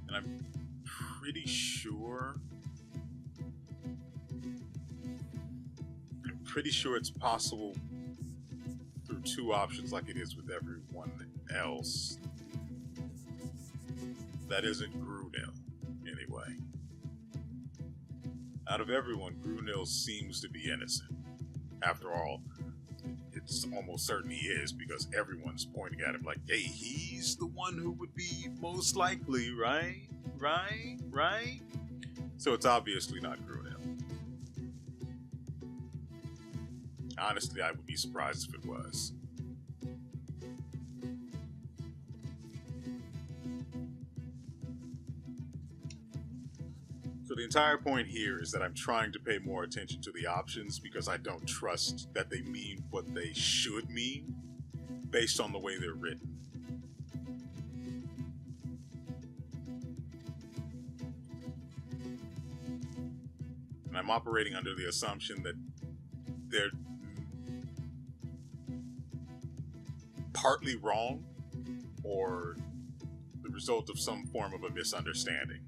And I'm pretty sure it's possible through two options like it is with everyone else. That isn't Grunil, anyway. Out of everyone, Grunil seems to be innocent. After all, it's almost certain he is, because everyone's pointing at him like, hey, he's the one who would be most likely, right? Right? So it's obviously not Grunil. Honestly, I would be surprised if it was. So the entire point here is that I'm trying to pay more attention to the options because I don't trust that they mean what they should mean based on the way they're written. And I'm operating under the assumption that they're partly wrong or the result of some form of a misunderstanding.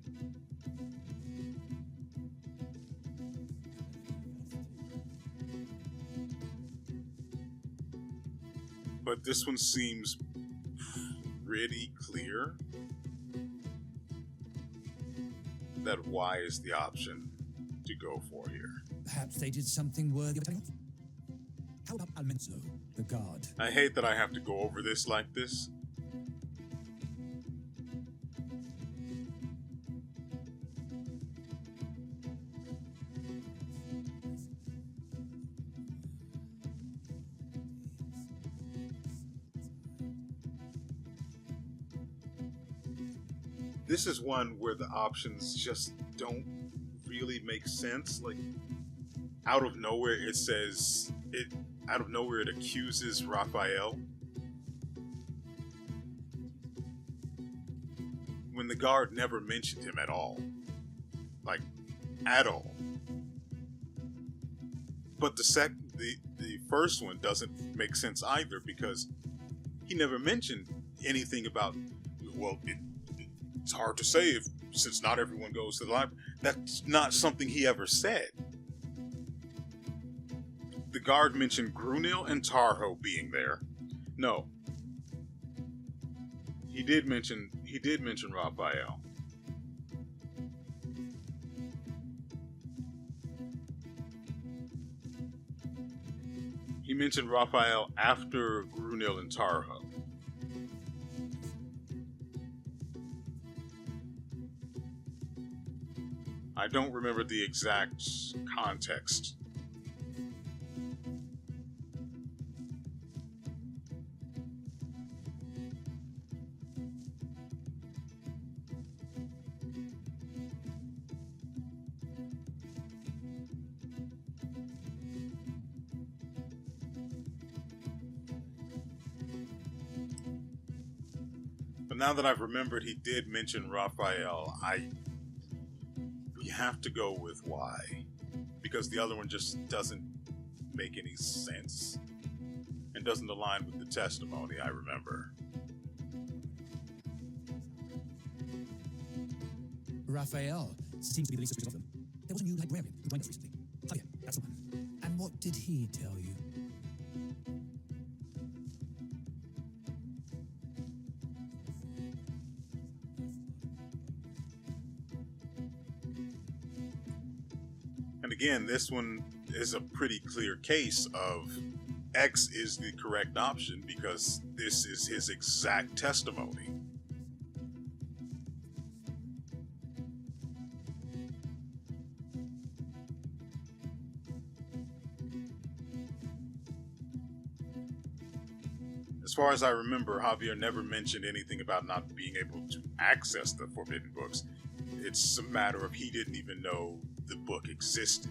But this one seems pretty clear that Y is the option to go for here. Perhaps they did something worthy of telling off. How about Almenso, the guard? I hate that I have to go over this like this. This is one where the options just don't really make sense. Like, out of nowhere it says it. Out of nowhere it accuses Raphael, when the guard never mentioned him at all. Like, at all. But the first one doesn't make sense either, because he never mentioned anything about, well, it's hard to say since not everyone goes to the library. That's not something he ever said. The guard mentioned Grunil and Tarho being there. No. He did mention Raphael. He mentioned Raphael after Grunil and Tarho. I don't remember the exact context. But now that I've remembered he did mention Raphael, we have to go with Y, because the other one just doesn't make any sense and doesn't align with the testimony I remember. Raphael seems to be the least suspicious of them. There was a new librarian who joined us recently. Javier, that's the one. And what did he tell you? And again, this one is a pretty clear case of X is the correct option because this is his exact testimony. As far as I remember, Javier never mentioned anything about not being able to access the forbidden books. It's a matter of he didn't even know the book existed.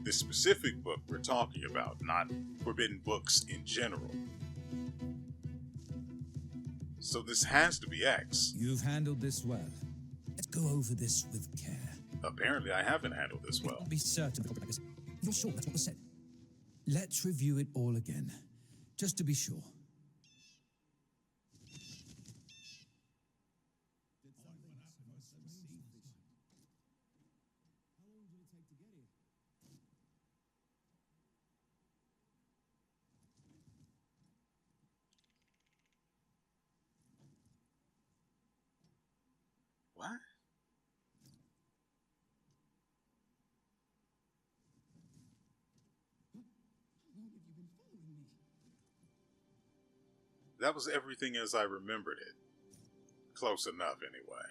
This specific book we're talking about, not forbidden books in general. So this has to be X. You've handled this well. Let's go over this with care. Apparently I haven't handled this well. Be certain of the like this. You're sure that's what was said? Let's review it all again, just to be sure. What? That was everything as I remembered it. Close enough, anyway.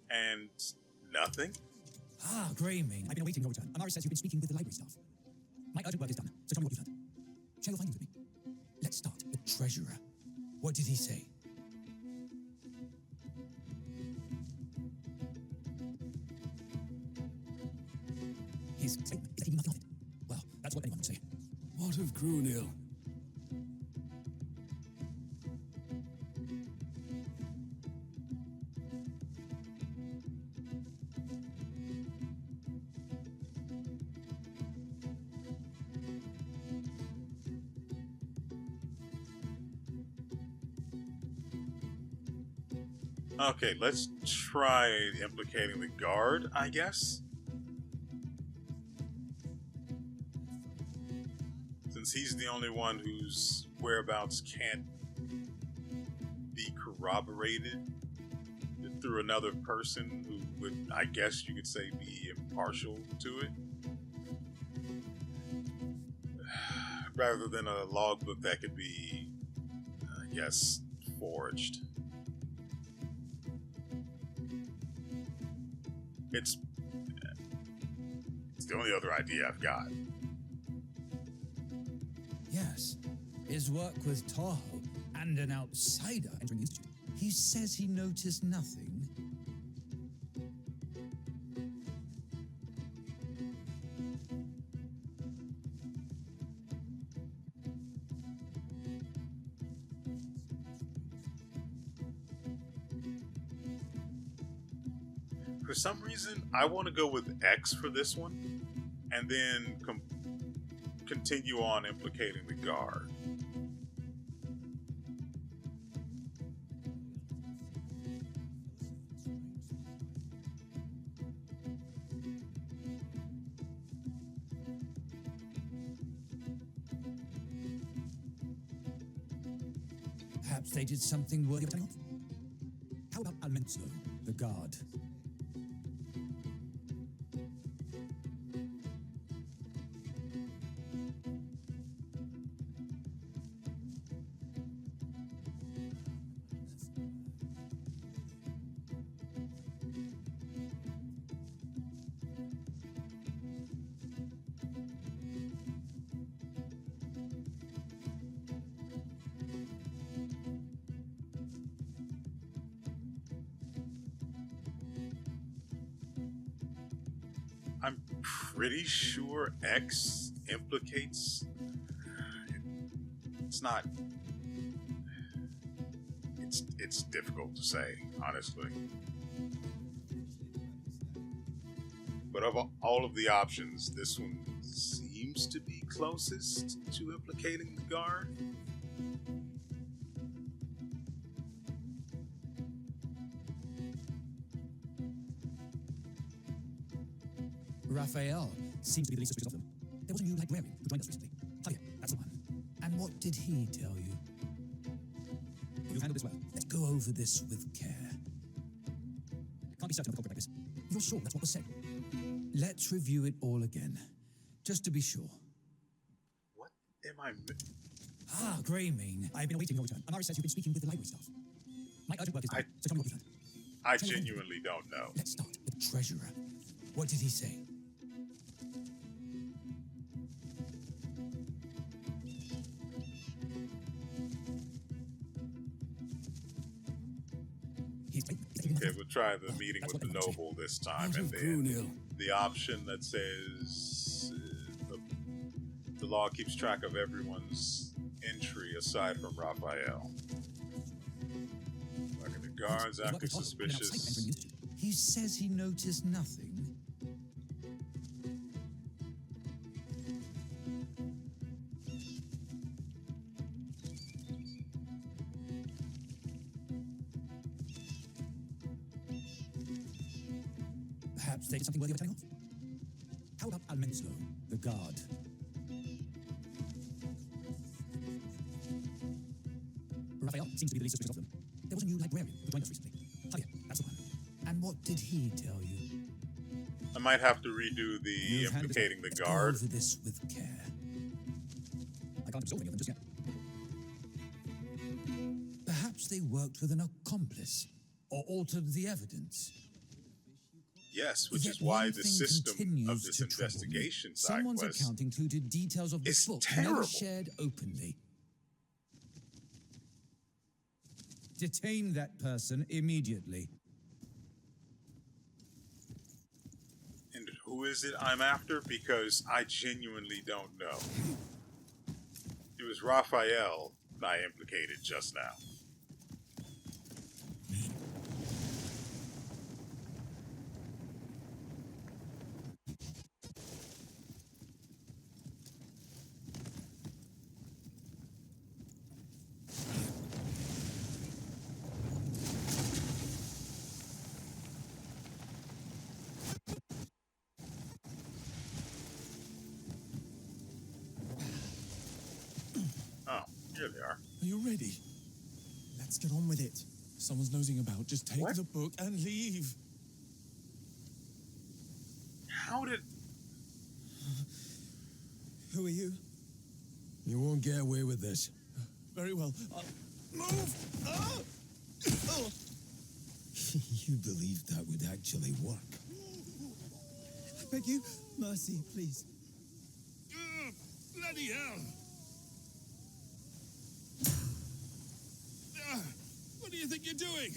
And nothing? Ah, Greymane. I've been awaiting your return. Amara says you've been speaking with the library staff. My urgent work is done, so tell me what you've learned. Share your findings with me. Let's start. The treasurer. What did he say? His statement is that he knew nothing of it. Well, that's what anyone would say. What of Grunil? Okay, let's try implicating the guard, I guess. Since he's the only one whose whereabouts can't be corroborated through another person who would, I guess you could say, be impartial to it. Rather than a logbook that could be, I guess, forged. It's the only other idea I've got. Yes, his work with Tahoe and an outsider entering the institute. He says he noticed nothing. For some reason, I want to go with X for this one, and then continue on implicating the guard. Perhaps they did something worthy of telling off. How about Almenzo, the guard? I'm pretty sure X implicates. It's not. It's difficult to say, honestly. But of all of the options, this one seems to be closest to implicating the guard. Raphael seems to be the least suspicious of them. There was a new librarian who joined us recently. Javier, that's the one. And what did he tell you? You've handled this well. Let's go over this with care. Can't be certain of the culprit like this. You're sure that's what was said? Let's review it all again, just to be sure. What am I... Ah, Greymane. I've been awaiting your return. Amari says you've been speaking with the library staff. My urgent work is done, so tell me what you found. I genuinely don't know. Let's start. The treasurer. What did he say? Okay, we'll try the meeting with the noble this time, and then the option that says the law keeps track of everyone's entry aside from Raphael. Like the guards acting suspicious. He says he noticed nothing. Perhaps they did something worthy of telling off? How about Almenzo, the guard? Raphael seems to be the least suspicious of them. There was a new librarian who joined us recently. Javier, that's the one. And what did he tell you? I might have to redo the implicating the guard. Let's go over this with care. I can't absolve any of them just yet. Perhaps they worked with an accomplice or altered the evidence. Yes, which is why the system of this investigation side Someone's account included details of the book never shared openly. Detain that person immediately. And who is it I'm after? Because I genuinely don't know. It was Raphael I implicated just now. Here they are. Are you ready? Let's get on with it. Someone's nosing about. Just take the book and leave. How did... Who are you? You won't get away with this. Very well. Move! Ah! Oh. You believed that would actually work. I beg you, mercy, please. Bloody hell! What do you think you're doing?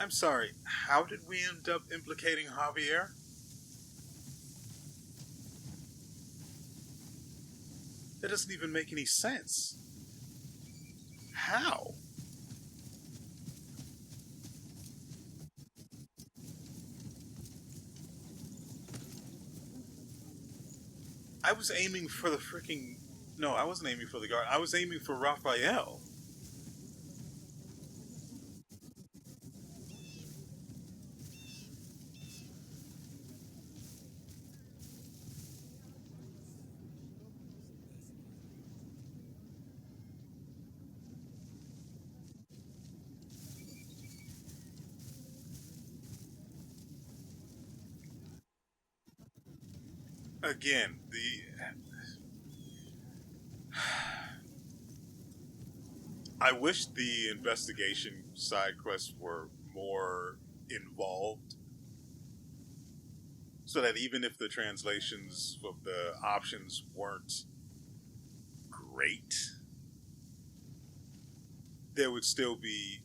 I'm sorry, how did we end up implicating Javier? That doesn't even make any sense. How? I was aiming for the freaking... No, I wasn't aiming for the guard. I was aiming for Raphael. Again, I wish the investigation side quests were more involved, so that even if the translations of the options weren't great, there would still be,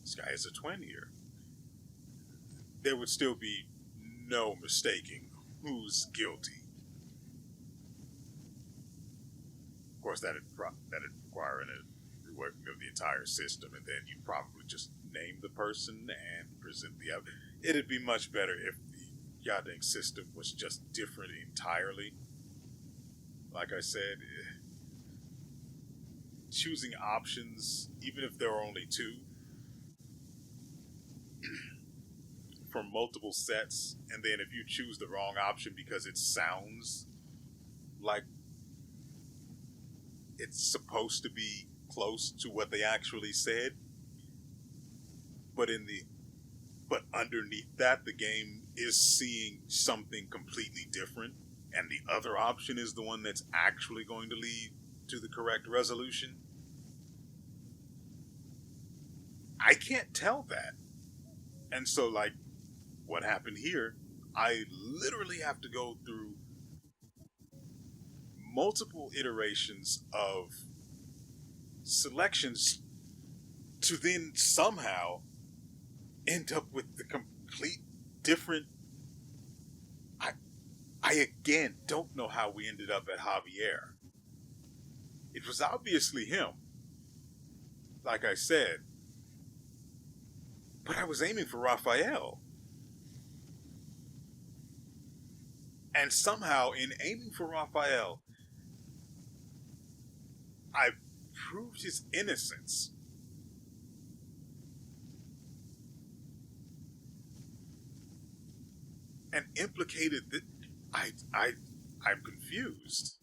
this guy is a 20-year, there would still be no mistaking who's guilty. Of course, that'd require a reworking of the entire system, and then you'd probably just name the person and present the evidence. It'd be much better if the goddamn system was just different entirely. Like I said, choosing options, even if there are only two, from multiple sets, and then if you choose the wrong option because it sounds like it's supposed to be close to what they actually said. But underneath that, the game is seeing something completely different, and the other option is the one that's actually going to lead to the correct resolution. I can't tell that. And so, like, what happened here, I literally have to go through multiple iterations of selections to then somehow end up with the complete different. I again don't know how we ended up at Javier. It was obviously him, like I said, but I was aiming for Raphael. And somehow, in aiming for Raphael, I proved his innocence. And implicated that I'm confused.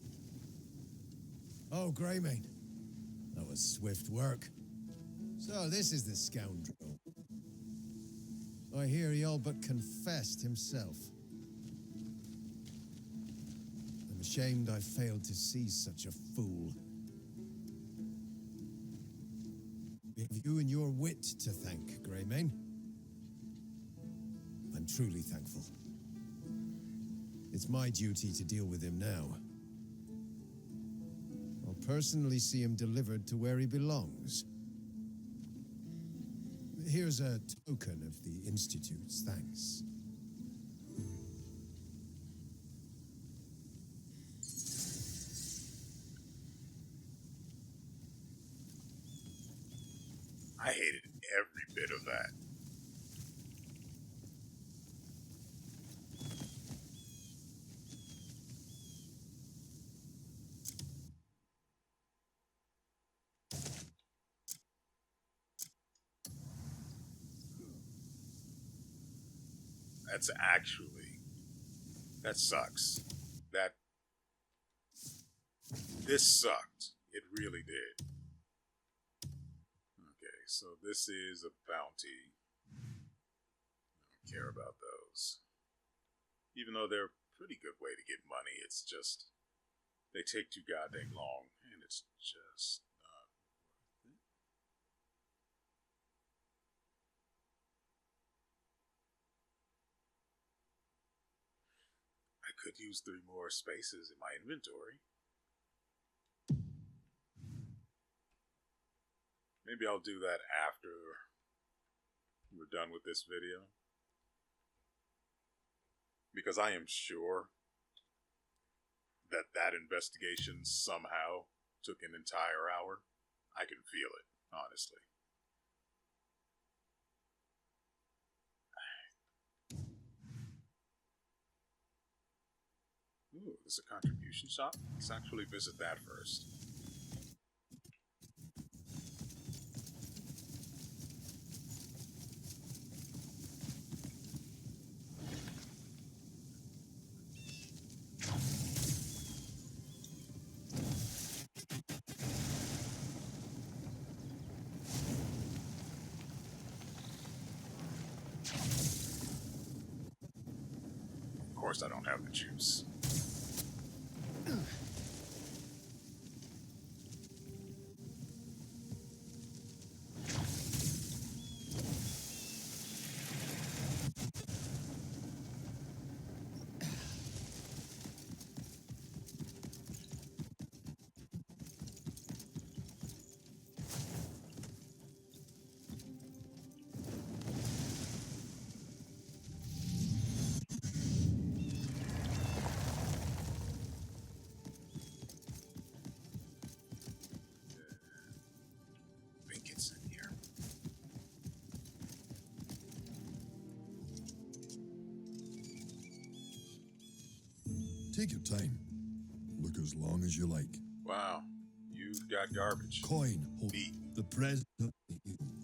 Oh, Greymane. That was swift work. So this is the scoundrel. I hear he all but confessed himself. I'm ashamed I failed to see such a fool. We have you and your wit to thank, Greymane. I'm truly thankful. It's my duty to deal with him now. I'll personally see him delivered to where he belongs. Here's a token of the Institute's thanks. I hated every bit of that. That sucks. This sucked. It really did. Okay, so this is a bounty. I don't care about those. Even though they're a pretty good way to get money, it's just, they take too goddamn long, and it's just not worth it. I could use 3 more spaces in my inventory. Maybe I'll do that after we're done with this video. Because I am sure that that investigation somehow took an entire hour. I can feel it, honestly. Ooh, there's a contribution shop? Let's actually visit that first. Of course I don't have the juice. Take your time. Look as long as you like. Wow, you've got garbage. Coin, Meat. The president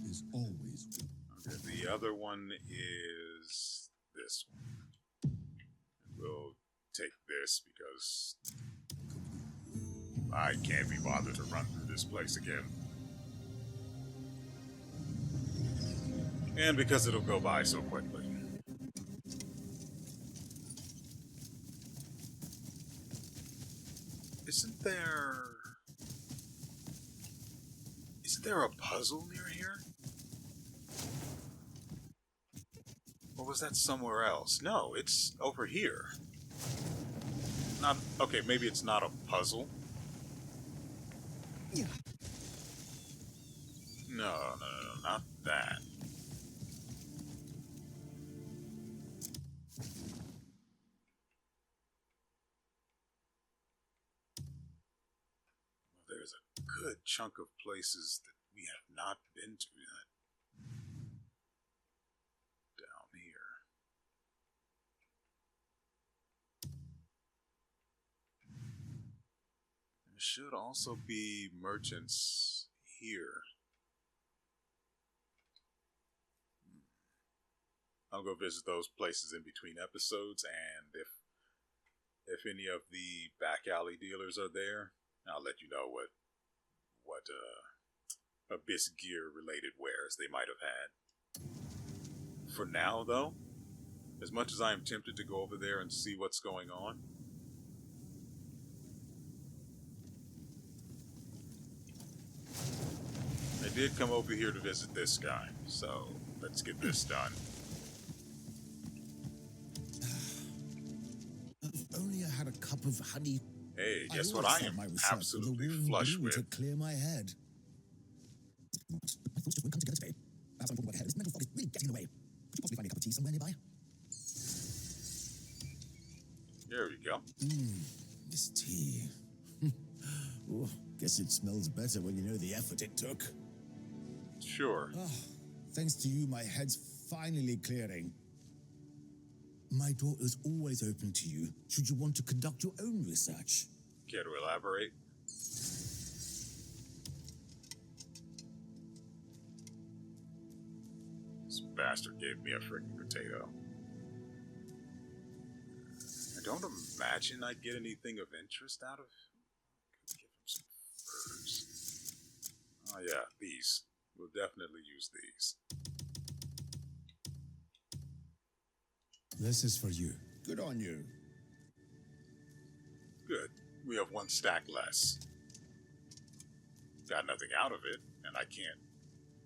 is always. Okay, the other one is this one. We'll take this because I can't be bothered to run through this place again. And because it'll go by so quickly. Isn't there a puzzle near here? Or was that somewhere else? No, it's over here. Not okay, maybe it's not a puzzle. Yeah. No, not that. There's a good chunk of places that we have not been to yet. Down here. There should also be merchants here. I'll go visit those places in between episodes, and if any of the back alley dealers are there, I'll let you know what Abyss gear related wares they might have had. For now, though, as much as I am tempted to go over there and see what's going on, I did come over here to visit this guy, so let's get this done. If only I had a cup of honey. Hey, guess what I am absolutely flush with? To clear my head. My thoughts just won't come together today. Perhaps I'm talking about head. This mental fog is really getting in the way. Could you possibly find me a cup of tea somewhere nearby? There we go. This tea. Oh, guess it smells better when you know the effort it took. Sure. Oh, thanks to you, my head's finally clearing. My door is always open to you, should you want to conduct your own research. Care to elaborate? This bastard gave me a freaking potato. I don't imagine I'd get anything of interest out of... Could give him some furs. Oh yeah, these. We'll definitely use these. This is for you. Good on you. Good. We have one stack less. Got nothing out of it, and I can't.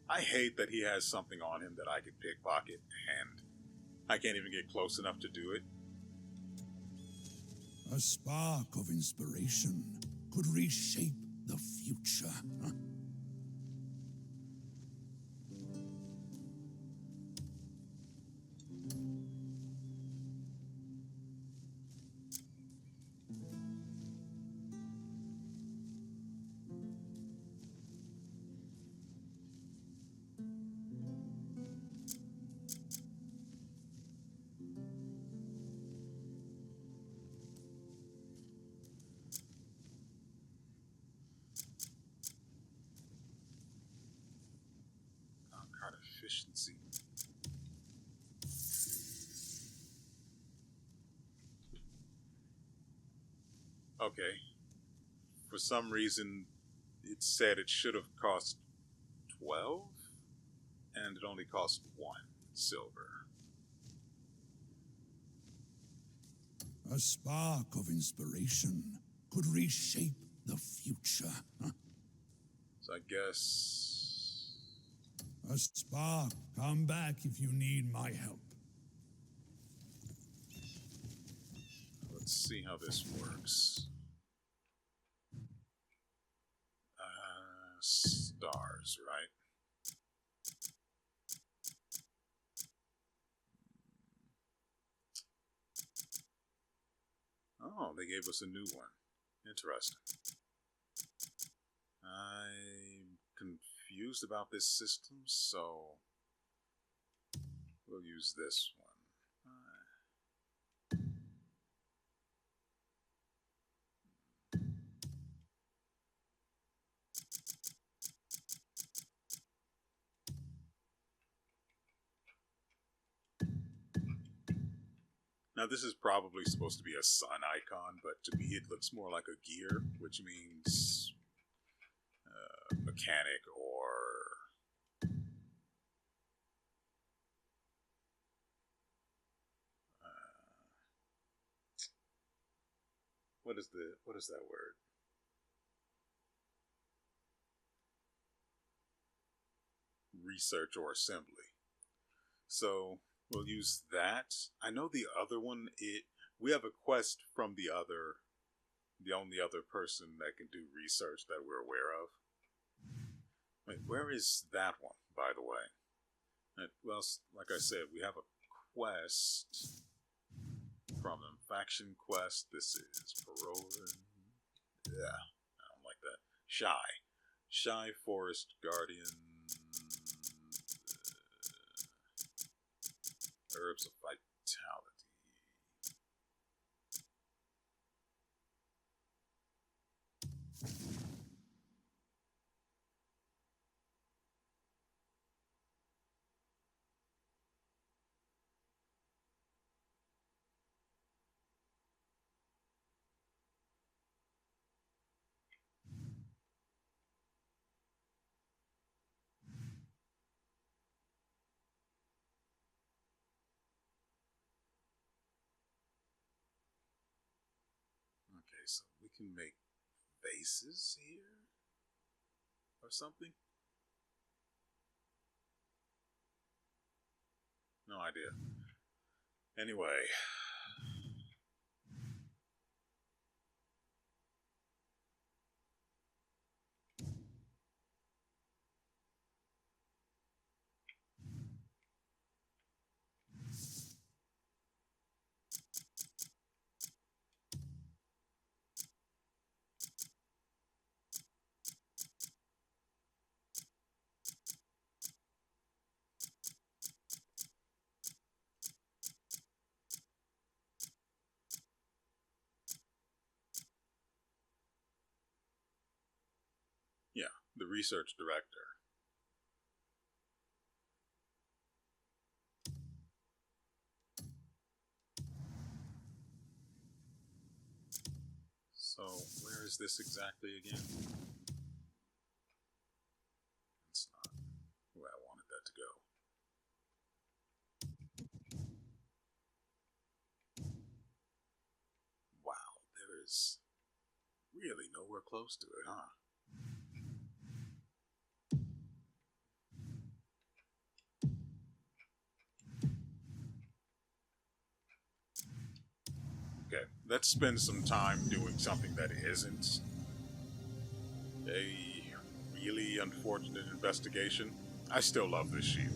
I hate that he has something on him that I could pickpocket, and I can't even get close enough to do it. A spark of inspiration could reshape the future. Efficiency. Okay. For some reason, it said it should have cost 12, and it only cost 1 silver. A spark of inspiration could reshape the future. So I guess... A spark. Come back if you need my help. Let's see how this works. Stars, right? Oh, they gave us a new one. Interesting. I'm confused about this system, so we'll use this one. Now, this is probably supposed to be a sun icon, but to me it looks more like a gear, which means mechanic or what is that word? Research or assembly. So we'll use that. I know the other one, we have a quest from the only other person that can do research that we're aware of. Wait, where is that one, by the way? Well, like I said, we have a quest from them. Faction quest. This is Parole. Yeah, I don't like that. Shy Forest Guardian. Herbs of Vitality. Okay, so we can make vases here or something? No idea. Anyway. Yeah, the research director. So, where is this exactly again? It's not where I wanted that to go. Wow, there is really nowhere close to it, huh? Okay, let's spend some time doing something that isn't a really unfortunate investigation. I still love this shield.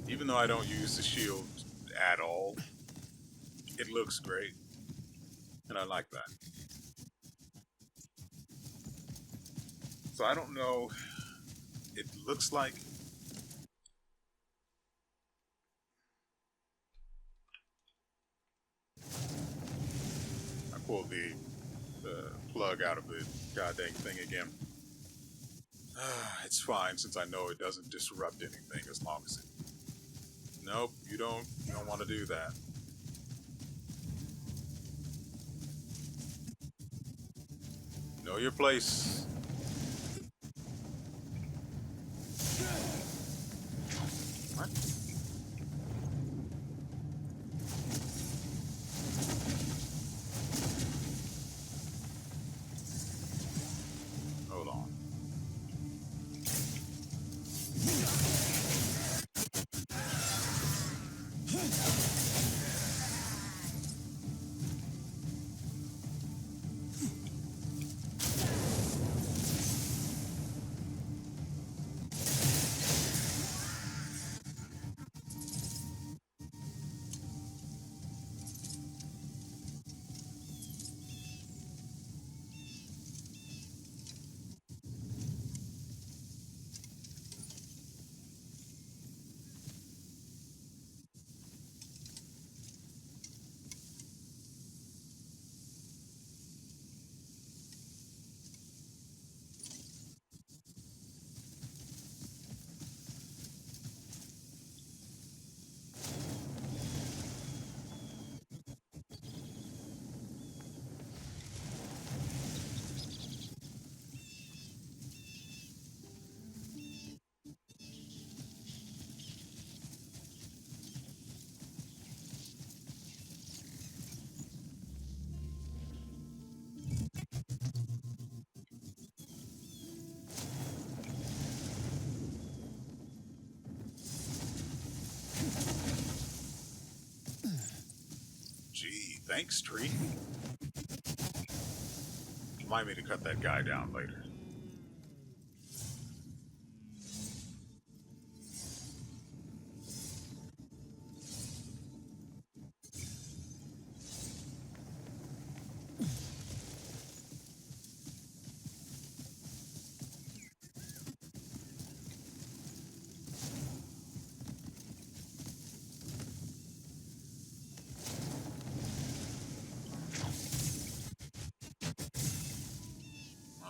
Even though I don't use the shield at all, it looks great. And I like that. So I don't know. It looks like I pulled the plug out of the goddamn thing again. It's fine since I know it doesn't disrupt anything as long as it... Nope, you don't want to do that. Know your place. What? Hold on. Thanks, tree. Remind me to cut that guy down later.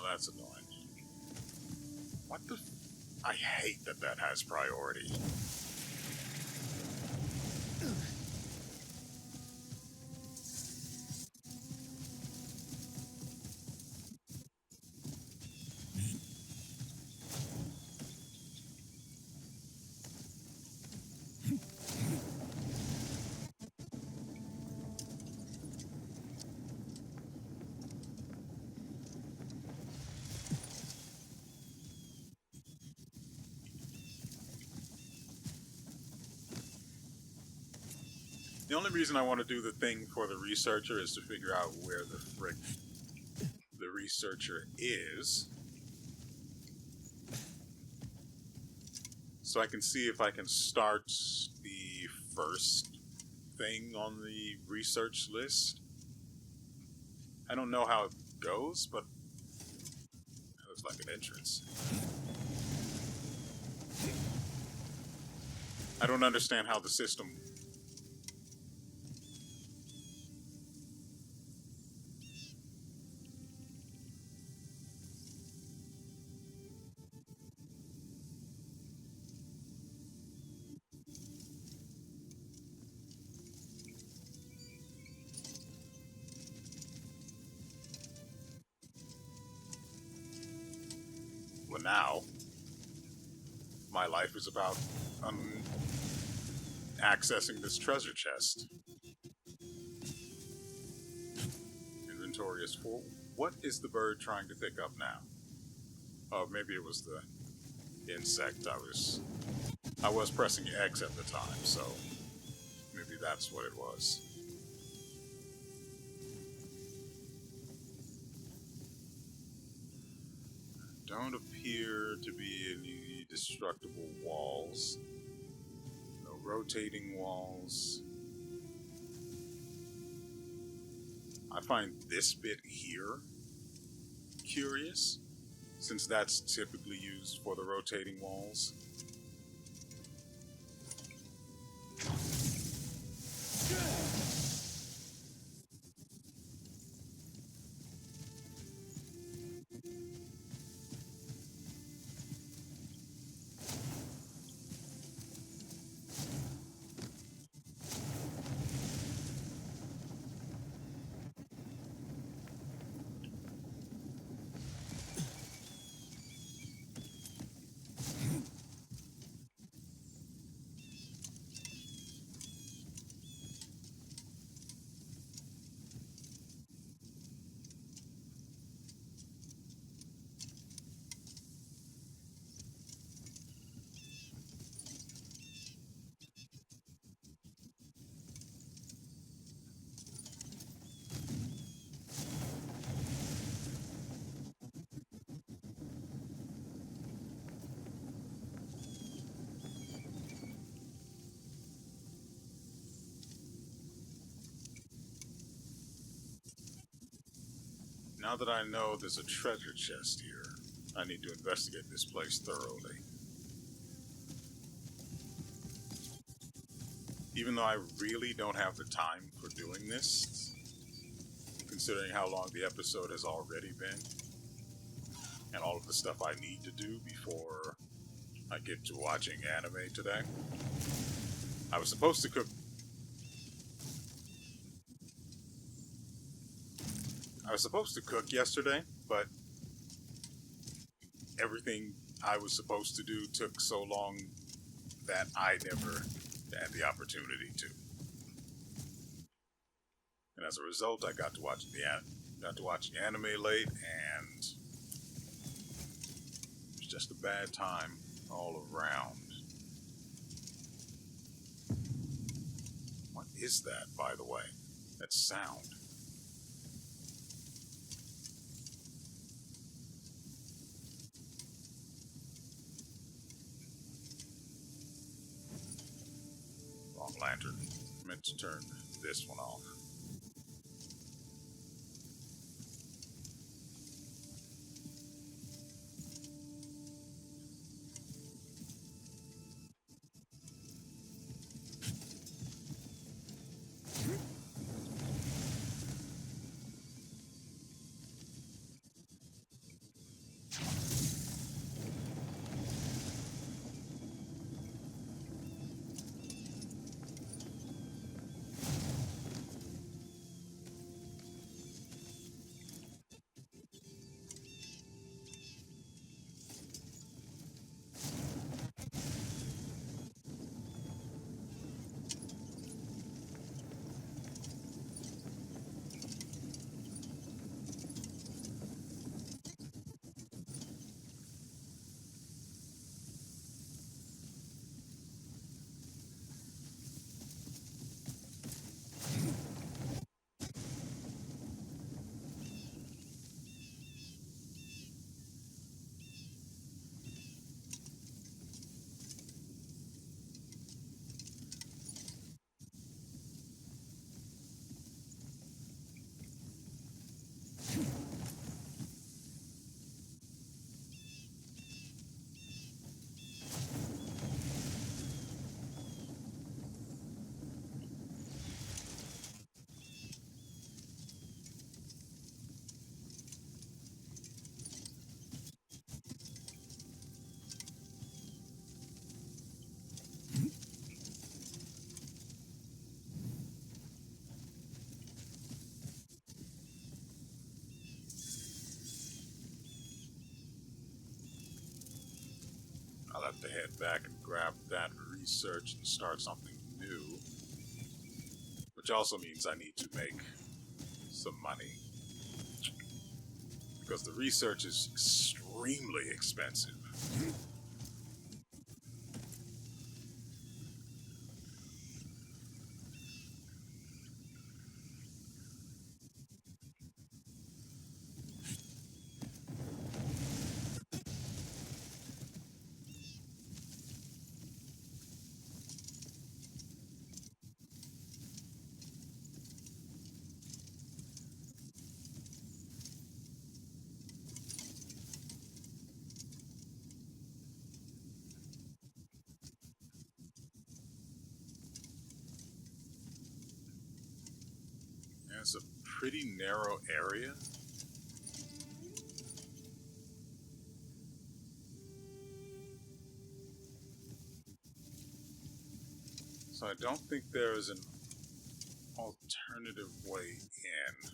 That's annoying. What the? I hate that that has priority. The only reason I want to do the thing for the researcher is to figure out where the frick the researcher is. So I can see if I can start the first thing on the research list. I don't know how it goes, but it looks like an entrance. I don't understand how the system... Well, now, my life is about accessing this treasure chest. Inventory is full. What is the bird trying to pick up now? Oh, maybe it was the insect. I was pressing X at the time, so maybe that's what it was. Don't appear to be any destructible walls. No rotating walls. I find this bit here curious, since that's typically used for the rotating walls. Now that I know there's a treasure chest here, I need to investigate this place thoroughly. Even though I really don't have the time for doing this, considering how long the episode has already been, and all of the stuff I need to do before I get to watching anime today. I was supposed to cook... I was supposed to cook yesterday, but everything I was supposed to do took so long that I never had the opportunity to. And as a result, I got to watch the anime late, and it was just a bad time all around. What is that, by the way? That sound. Wrong lantern. Meant to turn this one off. I'll have to head back and grab that research and start something new. Which also means I need to make some money. Because the research is extremely expensive. It's a pretty narrow area. So I don't think there is an alternative way in.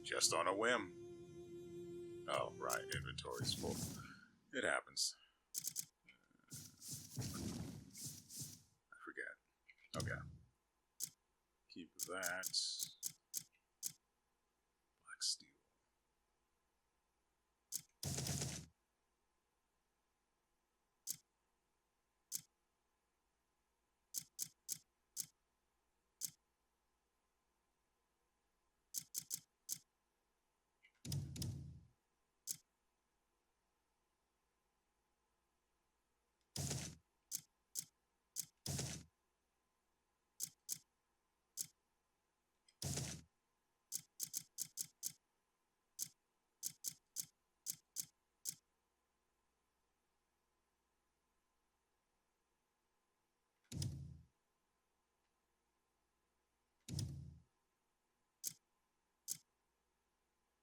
Just on a whim. Oh, right, inventory's full. It happens. I forget. Okay. Keep that. Black steel.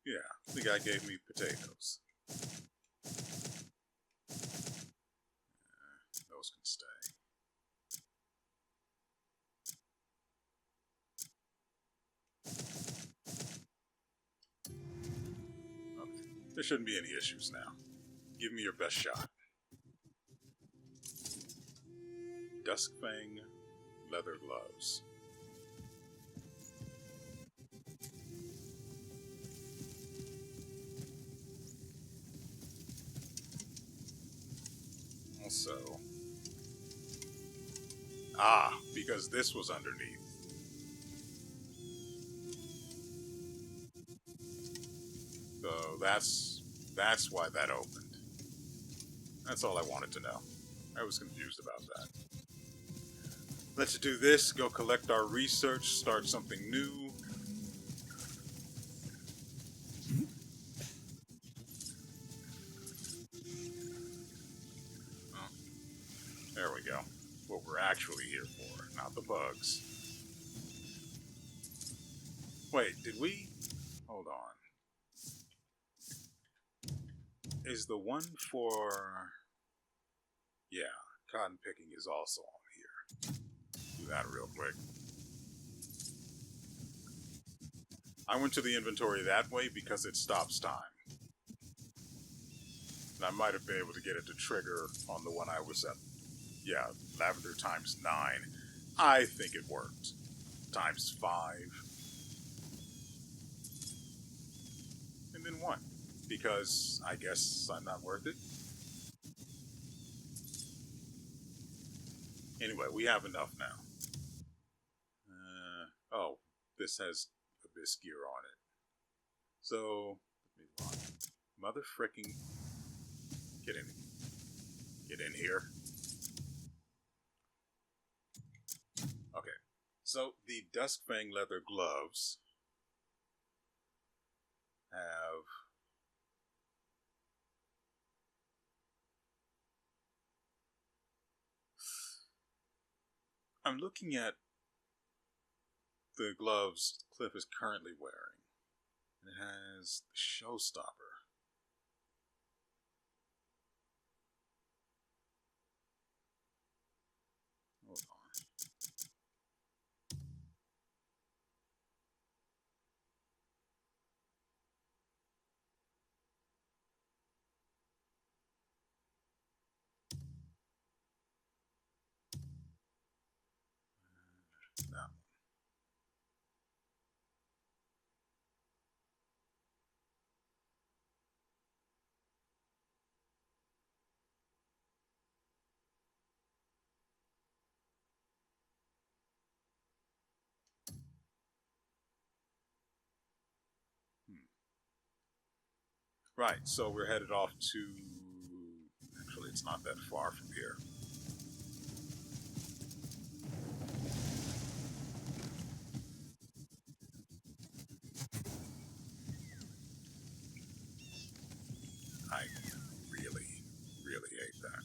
Yeah, the guy gave me potatoes. Those can stay. Okay, there shouldn't be any issues now. Give me your best shot. Duskfang leather gloves. Also, because this was underneath. So that's why that opened. That's all I wanted to know. I was confused about that. Let's do this, go collect our research, start something new. Oh, there we go. What we're actually here for, not the bugs. Wait, did we? Hold on. Is the one for... Yeah, cotton picking is also on here. Do that real quick. I went to the inventory that way because it stops time. And I might have been able to get it to trigger on the one I was at. Yeah, lavender times 9. I think it worked. Times 5. And then 1. Because I guess I'm not worth it. Anyway, we have enough now. Oh, this has Abyss gear on it. So, let me log. Mother fricking... Get in. Get in here. Okay. So, the Duskfang leather gloves have... I'm looking at the gloves Kliff is currently wearing. And it has the showstopper. Hold on. Now. Right, so we're headed off to... Actually, it's not that far from here. I really, really hate that.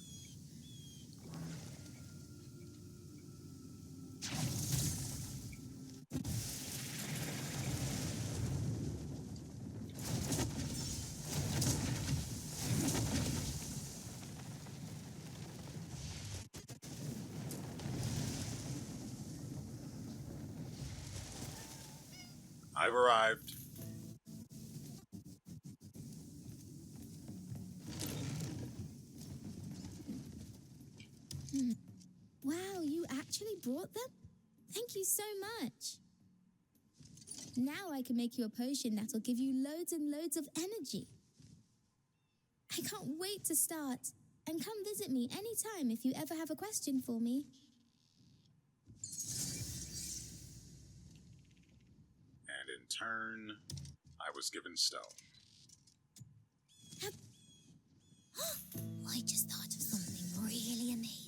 I've arrived. Wow, you actually brought them? Thank you so much. Now I can make you a potion that'll give you loads and loads of energy. I can't wait to start. And come visit me anytime if you ever have a question for me. And in turn, I was given stone. I just thought of something really amazing.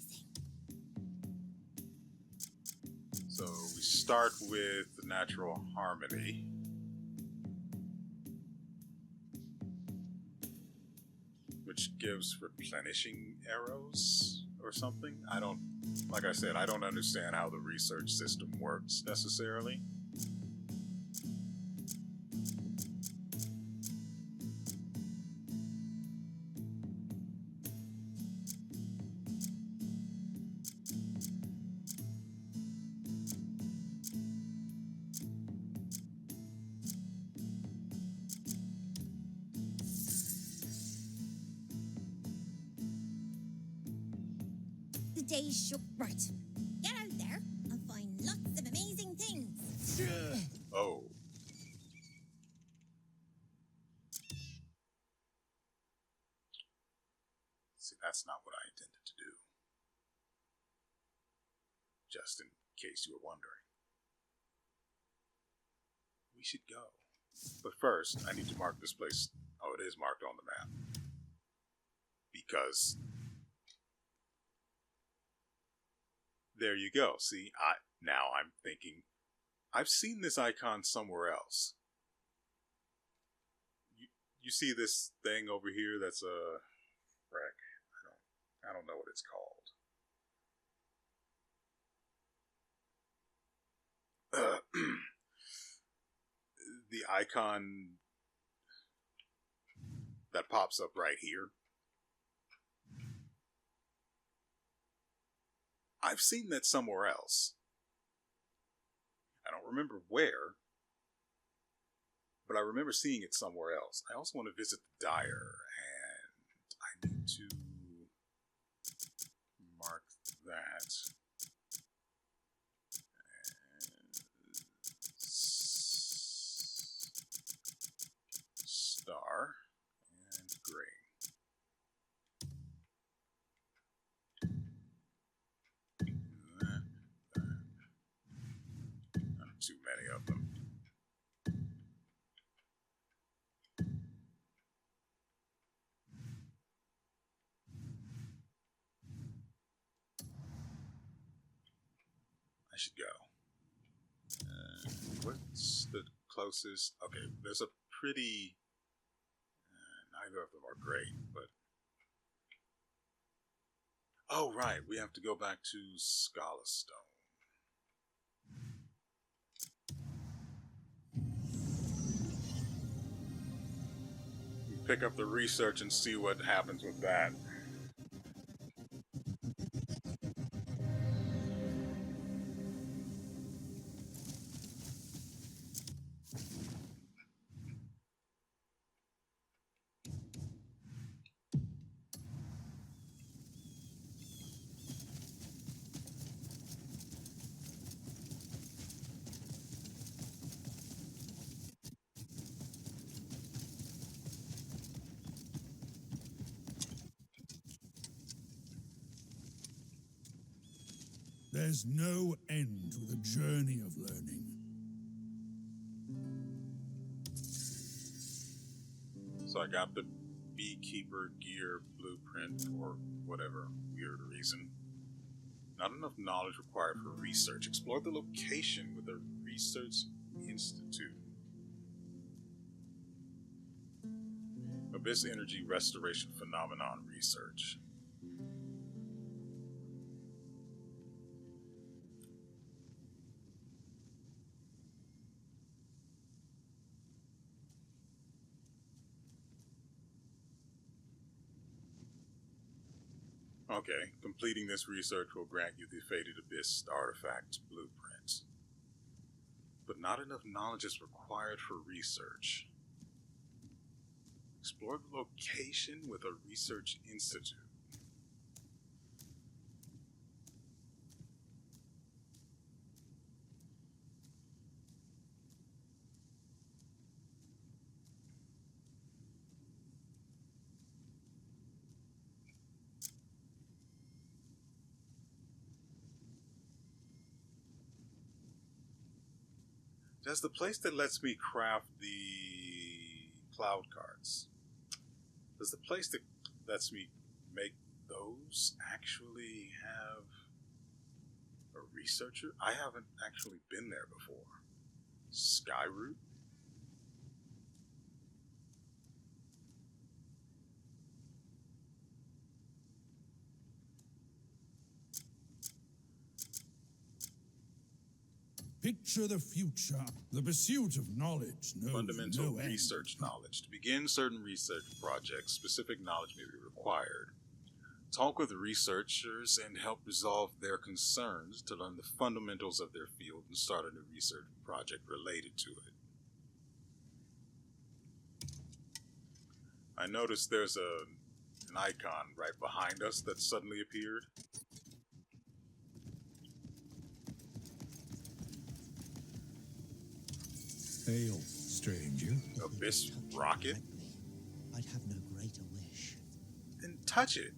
So we start with the natural harmony. Which gives replenishing arrows or something. Like I said, I don't understand how the research system works necessarily. The the day's short. Right. Get out there and find lots of amazing things. Oh. See, that's not what I intended to do. Just in case you were wondering. We should go. But first, I need to mark this place. Oh, it is marked on the map. Because there you go. See, now I'm thinking I've seen this icon somewhere else. You see this thing over here that's a wreck. I don't know what it's called. The icon that pops up right here. I've seen that somewhere else. I don't remember where, but I remember seeing it somewhere else. I also want to visit the Dire, and I need to mark that as star and gray. Not too many of them. I should go. What's the closest? Okay, there's a pretty... neither of them are great, but... Oh, right, we have to go back to Scholastone. Pick up the research and see what happens with that. There's no end to the journey of learning. So I got the beekeeper gear blueprint for whatever weird reason. Not enough knowledge required for research. Explore the location with a research institute. Abyss energy restoration phenomenon research. Okay, completing this research will grant you the Fated Abyss artifact blueprint. But not enough knowledge is required for research. Explore the location with a research institute. Does the place that lets me craft the cloud cards, does the place that lets me make those actually have a researcher? I haven't actually been there before. Skyroot? Picture the future. The pursuit of knowledge knows Fundamental no end. research knowledge. To begin certain research projects, specific knowledge may be required. Talk with researchers and help resolve their concerns to learn the fundamentals of their field and start a new research project related to it. I noticed there's an icon right behind us that suddenly appeared. Hail, stranger. Abyss rocket? I'd have no greater wish. Then touch it.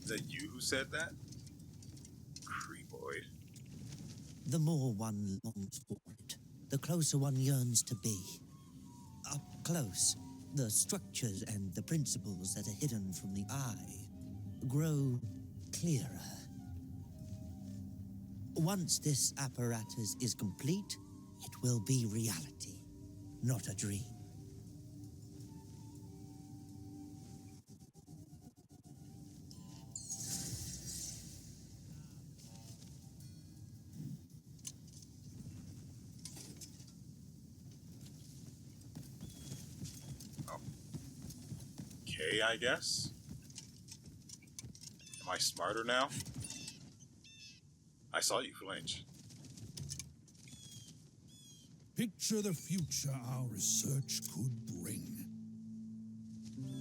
Is that you who said that? Creepoid. The more one longs for it, the closer one yearns to be. Up close, the structures and the principles that are hidden from the eye grow clearer. Once this apparatus is complete, it will be reality, not a dream. Okay, I guess. Am I smarter now? I saw you flinch. Picture the future our research could bring.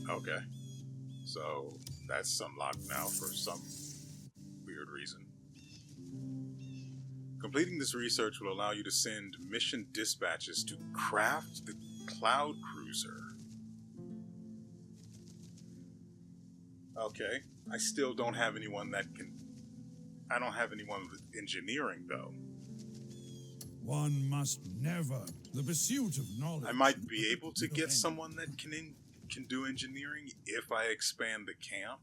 Okay. So, that's unlocked now for some weird reason. Completing this research will allow you to send mission dispatches to craft the Cloud Cruiser. Okay. I still don't have anyone that can... I don't have anyone with engineering, though. One must never. The pursuit of knowledge. I might be able to get someone that can do engineering if I expand the camp.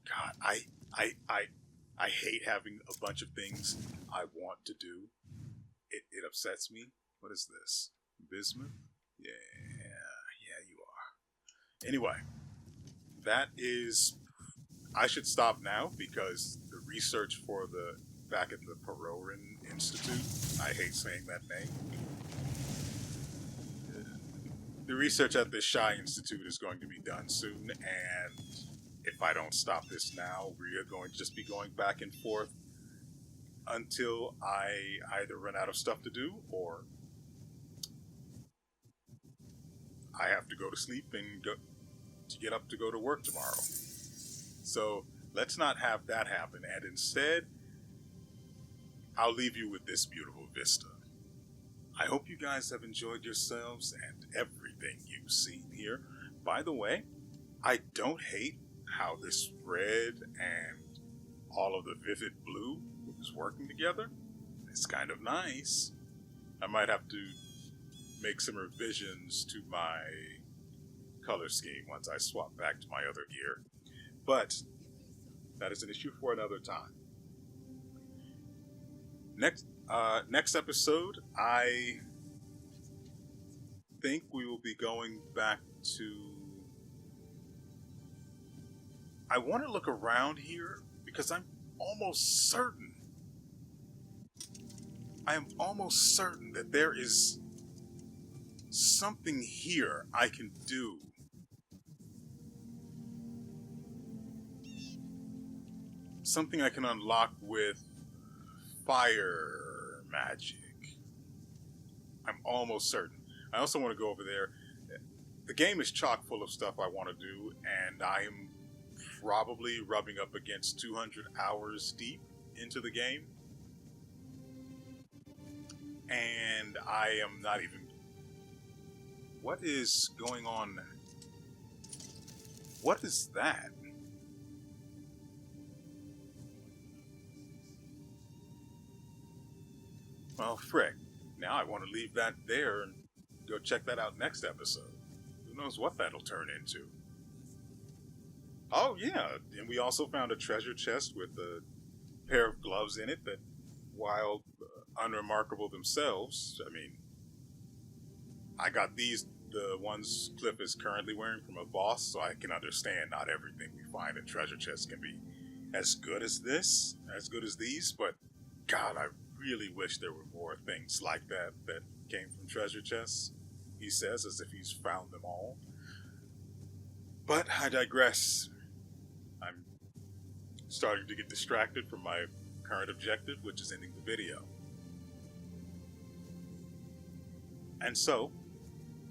God, I hate having a bunch of things I want to do. It upsets me. What is this? Bismuth? Yeah, you are. Anyway, that is... I should stop now because the research for the... back at the Pywel Institute, I hate saying that name. The research at the Shy Institute is going to be done soon, and if I don't stop this now, we are going to just be going back and forth until I either run out of stuff to do or I have to go to sleep and get up to go to work tomorrow. So let's not have that happen, and instead, I'll leave you with this beautiful vista. I hope you guys have enjoyed yourselves and everything you've seen here. By the way, I don't hate how this red and all of the vivid blue is working together. It's kind of nice. I might have to make some revisions to my color scheme once I swap back to my other gear. But that is an issue for another time. Next episode, I think we will be going back to... I want to look around here because I'm almost certain. I am almost certain that there is something here I can do. Something I can unlock with fire magic. I'm almost certain. I also want to go over there. The game is chock full of stuff I want to do, and I am probably rubbing up against 200 hours deep into the game. And I am not even... What is going on? What is that? Well, frick. Now I want to leave that there and go check that out next episode. Who knows what that'll turn into. Oh, yeah. And we also found a treasure chest with a pair of gloves in it that, while unremarkable themselves, I mean, I got these, the ones Kliff is currently wearing from a boss, so I can understand not everything we find in treasure chests can be as good as this, as good as these, but God, I really wish there were more things like that that came from treasure chests, he says, as if he's found them all. But I digress. I'm starting to get distracted from my current objective, which is ending the video. And so,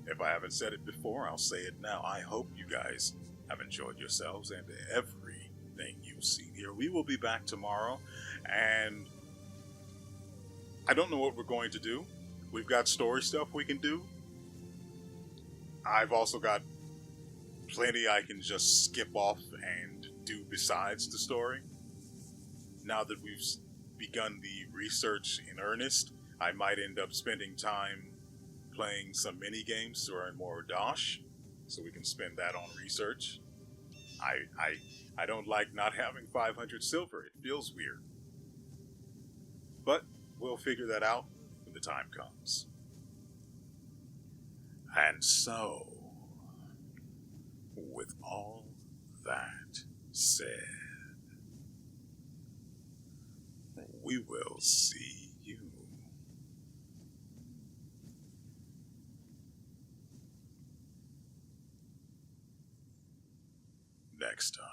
if I haven't said it before, I'll say it now. I hope you guys have enjoyed yourselves and everything everything you've seen here. We will be back tomorrow, and I don't know what we're going to do. We've got story stuff we can do. I've also got plenty I can just skip off and do besides the story. Now that we've begun the research in earnest, I might end up spending time playing some mini games to earn more dosh, so we can spend that on research. I don't like not having 500 silver. It feels weird. But we'll figure that out when the time comes. And so, with all that said, we will see you next time.